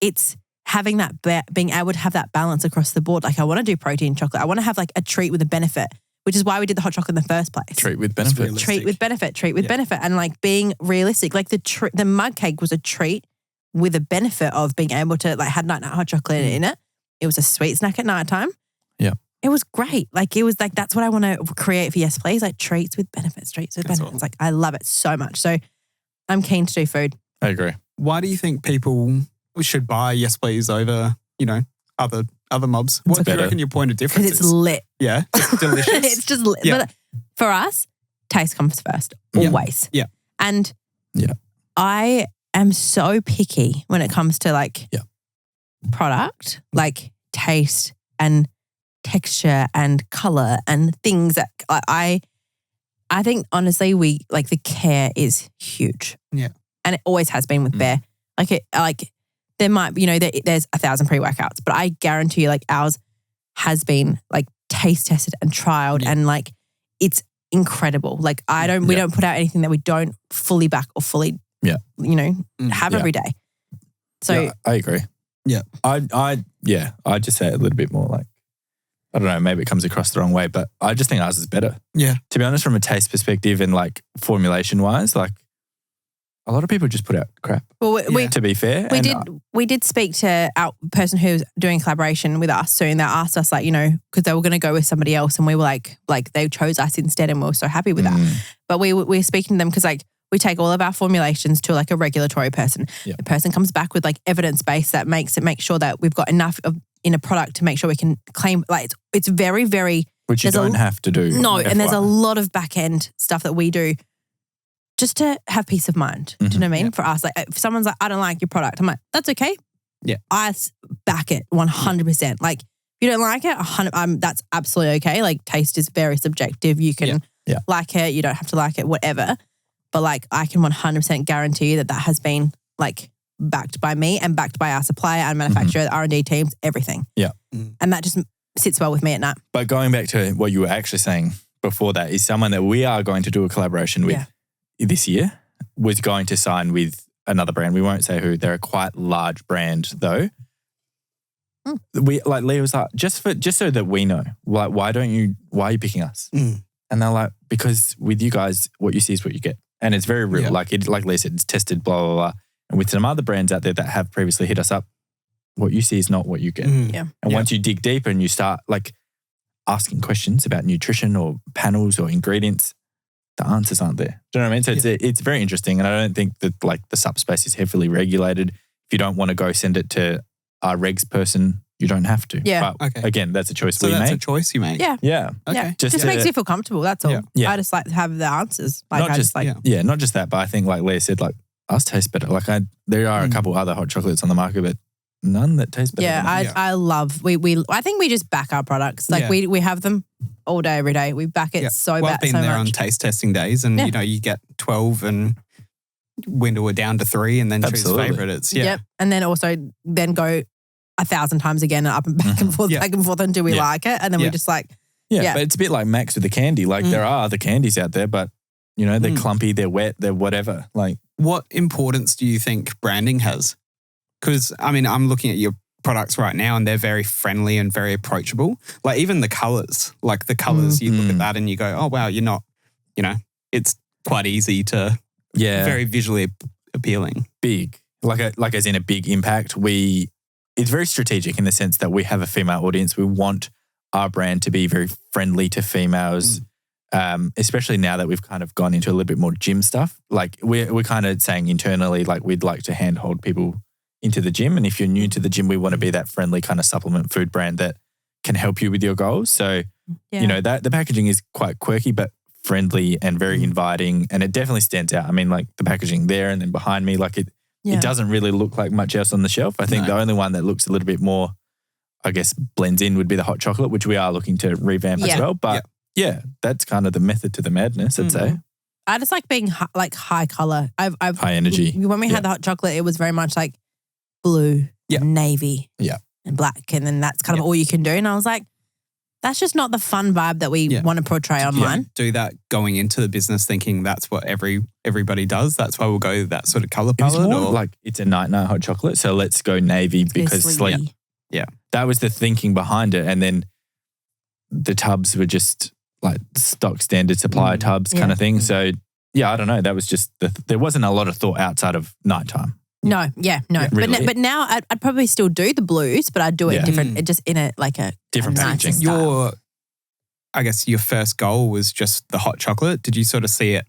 it's having that, being able to have that balance across the board. Like I want to do protein chocolate. I want to have like a treat with a benefit, which is why we did the hot chocolate in the first place. Treat with benefit. Treat with benefit. And like being realistic, like the mug cake was a treat with a benefit of being able to like had night hot chocolate in it. It was a sweet snack at nighttime. Yeah. It was great. Like it was like, that's what I want to create for Yes Please, like treats with benefits. Awesome. Like I love it so much. So I'm keen to do food. I agree. Why do you think people should buy Yes Please over, other mobs? What do you reckon your point of difference is? Because it's lit. Yeah, it's delicious. It's just lit. Yeah. But for us, taste comes first, always. Yeah. And I am so picky when it comes to like product, like taste and texture and color and things that I think honestly we like the care is huge. Yeah. And it always has been with Bear. Like there might be, there's 1,000 pre-workouts, but I guarantee you like ours has been like taste tested and trialed and like it's incredible. Like we don't put out anything that we don't fully back or fully have every day. So I agree. Yeah. I just say it a little bit more like, I don't know, maybe it comes across the wrong way, but I just think ours is better. Yeah. To be honest, from a taste perspective and like formulation wise, like a lot of people just put out crap. Well, to be fair. We did speak to our person who's doing collaboration with us soon. They asked us like, because they were going to go with somebody else and we were like they chose us instead and we were so happy with that. But we were speaking to them because like we take all of our formulations to like a regulatory person. The person comes back with like evidence base that makes sure that we've got enough in a product to make sure we can claim like it's very, very. Which you don't have to do. No, and there's a lot of back end stuff that we do just to have peace of mind. Do you know what I mean? For us, like if someone's like, I don't like your product, I'm like, that's okay. Yeah. I back it 100%. Like if you don't like it, that's absolutely okay. Like taste is very subjective. You can like it, you don't have to like it, whatever. But like I can 100% guarantee you that has been like backed by me and backed by our supplier and manufacturer, the R&D teams, everything. Yeah. And that just sits well with me at night. But going back to what you were actually saying before that is someone that we are going to do a collaboration with this year was going to sign with another brand. We won't say who. They're a quite large brand though. We like Leah was like, just so that we know, like why are you picking us? And they're like, because with you guys, what you see is what you get. And it's very real. Like Leah said, it's tested, blah, blah, blah. And with some other brands out there that have previously hit us up, what you see is not what you get. And once you dig deeper and you start like asking questions about nutrition or panels or ingredients, the answers aren't there. Do you know what I mean? So it's very interesting. And I don't think that like the subspace is heavily regulated. If you don't want to go send it to our regs person, you don't have to. Yeah. But again, that's a choice we make. So that's a choice you make? Yeah. Yeah. Okay. Yeah. Just makes you feel comfortable. That's all. Yeah. I just like to have the answers. Like not just that, but I think like Leah said, like ours taste better. Like there are a couple other hot chocolates on the market, but none that taste better. I love, I think we just back our products. Like we have them all day, every day. We back it so I've been there on taste testing days and you get 12 and window it down to 3 and then choose favorite. It's And then also go 1,000 times again and up and back and forth, back and forth until we like it. And then we just like, but it's a bit like Max with the candy. Like there are other candies out there, but they're clumpy, they're wet, they're whatever. Like what importance do you think branding has? Because I mean, I'm looking at your products right now and they're very friendly and very approachable. Like even the colors, you look at that and you go, oh wow, you're not, it's quite easy to, very visually appealing. Big, like as in a big impact. It's very strategic in the sense that we have a female audience. We want our brand to be very friendly to females, especially now that we've kind of gone into a little bit more gym stuff. Like we're kind of saying internally, like we'd like to handhold people into the gym. And if you're new to the gym, we want to be that friendly kind of supplement food brand that can help you with your goals. So, you know, that the packaging is quite quirky, but friendly and very inviting. And it definitely stands out. I mean, like the packaging there and then behind me, like it doesn't really look like much else on the shelf. I think the only one that looks a little bit more, I guess, blends in would be the hot chocolate, which we are looking to revamp as well. But that's kind of the method to the madness, I'd say. I just like being high color. I've high energy. When we had the hot chocolate, it was very much like blue, and navy, and black, and then that's kind of all you can do. And I was like, that's just not the fun vibe that we want to portray online. Do that going into the business thinking that's what everybody does. That's why we'll go that sort of color palette. It's more like it's a night hot chocolate, so let's go navy because sleep. Yeah. That was the thinking behind it. And then the tubs were just like stock standard supply tubs kind of thing. So yeah, I don't know. That was just, there wasn't a lot of thought outside of nighttime. No. Really. But now I'd probably still do the blues, but I'd do it different, just in a different packaging. I guess your first goal was just the hot chocolate. Did you sort of see it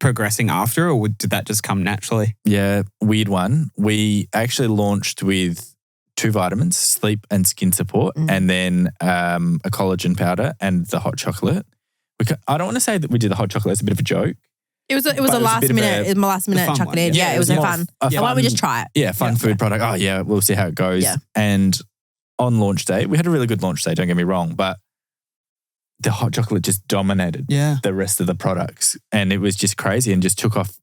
progressing after, or did that just come naturally? Yeah, weird one. We actually launched with 2 vitamins, sleep and skin support, and then a collagen powder and the hot chocolate. I don't want to say that we did the hot chocolate as a bit of a joke. It was a last minute chuck it in. Yeah, it was fun. Why don't we just try it? Yeah, fun food product. Oh yeah, we'll see how it goes. Yeah. And on launch day, we had a really good launch day, don't get me wrong, but the hot chocolate just dominated the rest of the products. And it was just crazy and just took off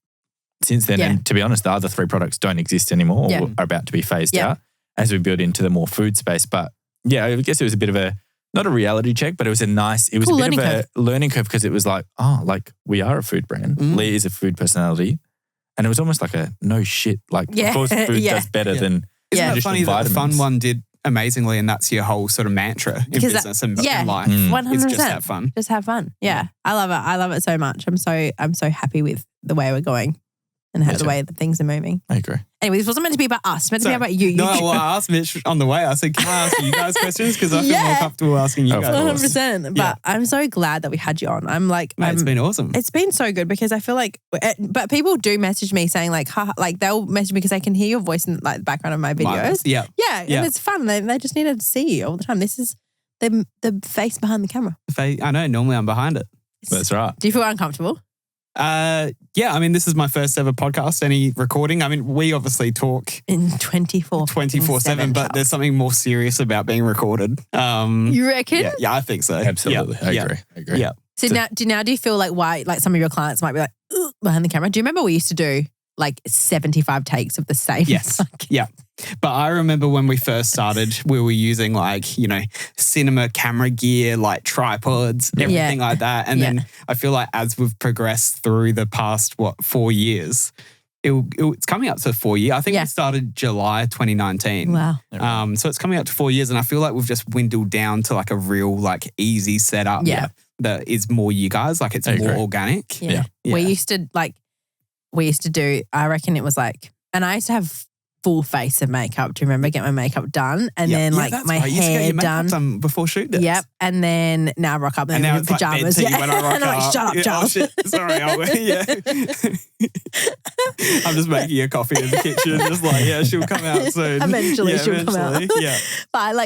since then. And to be honest, the other 3 products don't exist anymore or are about to be phased out as we build into the more food space. But yeah, I guess it was a bit of not a reality check, but it was a cool bit of a learning curve because it was like, we are a food brand. Leah is a food personality. And it was almost like a no shit. Like, of course, food does better than Isn't it funny vitamins. that the fun one did amazingly and that's your whole sort of mantra in business and in life? 100%. It's just have fun. Just have fun. Yeah. I love it. I love it so much. I'm so happy with the way we're going and the way that things are moving. I agree. Anyway, this wasn't meant to be about us. It's meant to be about you. Well, I asked Mitch on the way. I said, can I ask you guys questions? Because I feel more comfortable asking you guys. 100%. But I'm so glad that we had you on. I'm like, it's been awesome. It's been so good because I feel like, but people do message me saying like they'll message me because they can hear your voice in like the background of my videos. Yeah. And it's fun. They just need to see you all the time. This is the face behind the camera. I know. Normally I'm behind it. That's right. Do you feel uncomfortable? Yeah, I mean, this is my first ever podcast, any recording. I mean, we obviously talk in 24/7, but there's something more serious about being recorded. You reckon? Yeah, I think so. Absolutely. I agree. Yeah. So now do you feel like why, like some of your clients might be like, behind the camera? Do you remember we used to do like 75 takes of the same? Yes. Yeah. But I remember when we first started, we were using like, cinema camera gear, like tripods, everything like that. And then I feel like as we've progressed through the past, 4 years, it's coming up to 4 years. I think we started July 2019. Wow. So it's coming up to 4 years. And I feel like we've just dwindled down to like a real like easy setup that is more you guys. Like it's more organic. Yeah. We used to do, I reckon it was like, and I used to have full face of makeup. Do you remember? Get my makeup done and then like my hair done before shoot days. Yep. And then now I rock up and now in pajamas. Like when I rock and I'm like, shut up, Charles. Oh, shit. Sorry, I'm just making a coffee in the kitchen. Just like, she'll come out soon. Eventually she'll come out. Yeah. But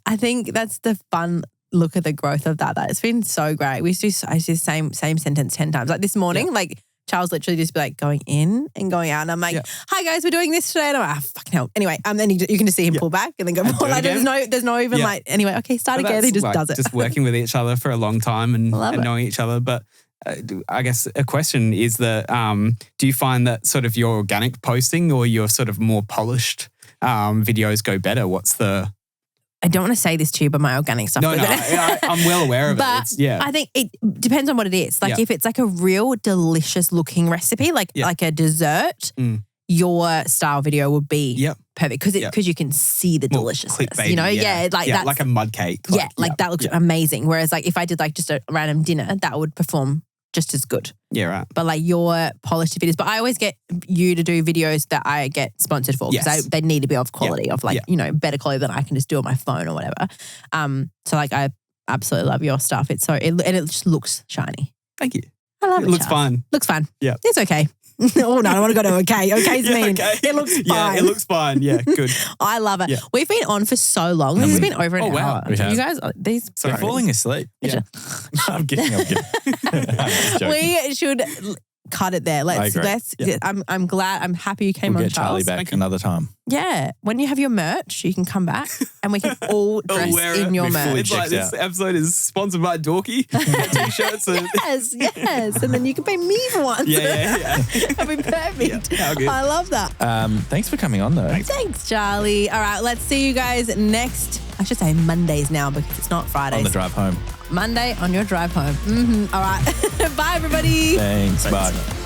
I think that's the fun look at the growth of that. It's been so great. I used to do the same sentence 10 times. Like this morning, like Charles literally just be like going in and going out. And I'm like, hi guys, we're doing this today. And I'm like, fucking hell. Anyway, then you can just see him pull back and then go, like, there's no even like, anyway, okay, start again. He just like, does it. Just working with each other for a long time and knowing each other. But I guess a question is that, do you find that sort of your organic posting or your sort of more polished videos go better? I don't want to say this to you, but my organic stuff. I'm well aware of but it. I think it depends on what it is. Like if it's like a real delicious looking recipe, like a dessert, your style video would be perfect because you can see the deliciousness. That's like a mud cake. That looks amazing. Whereas like if I did like just a random dinner, that would perform just as good. Yeah, right. But like your polished videos, but I always get you to do videos that I get sponsored for because they need to be of quality, of like, better quality than I can just do on my phone or whatever. So like I absolutely love your stuff. It's and it just looks shiny. Thank you. I love it. It looks fine. Looks fine. Yeah. It's okay. Oh, no, I don't want to go to okay. Okay's mean. Okay. It looks fine. Yeah, it looks fine. Yeah, good. I love it. Yeah. We've been on for so long. This has been over an hour. We have. You guys, these... They're falling asleep. Yeah. I'm kidding. I'm joking. We should cut it there. I agree. I'm glad. I'm happy you came We'll on, get Charlie Charles. back another time. Yeah. When you have your merch, you can come back and we can all dress in your merch. It's like this episode is sponsored by Dorky. T-shirts. Yes. And then you can pay me for once. Yeah. That'd be perfect. Yeah, good. I love that. Thanks for coming on, though. Thanks, Charlie. All right, let's see you guys next. I should say Mondays now because it's not Fridays. On the drive home. Monday on your drive home. All right. Bye, everybody. Thanks. Bye.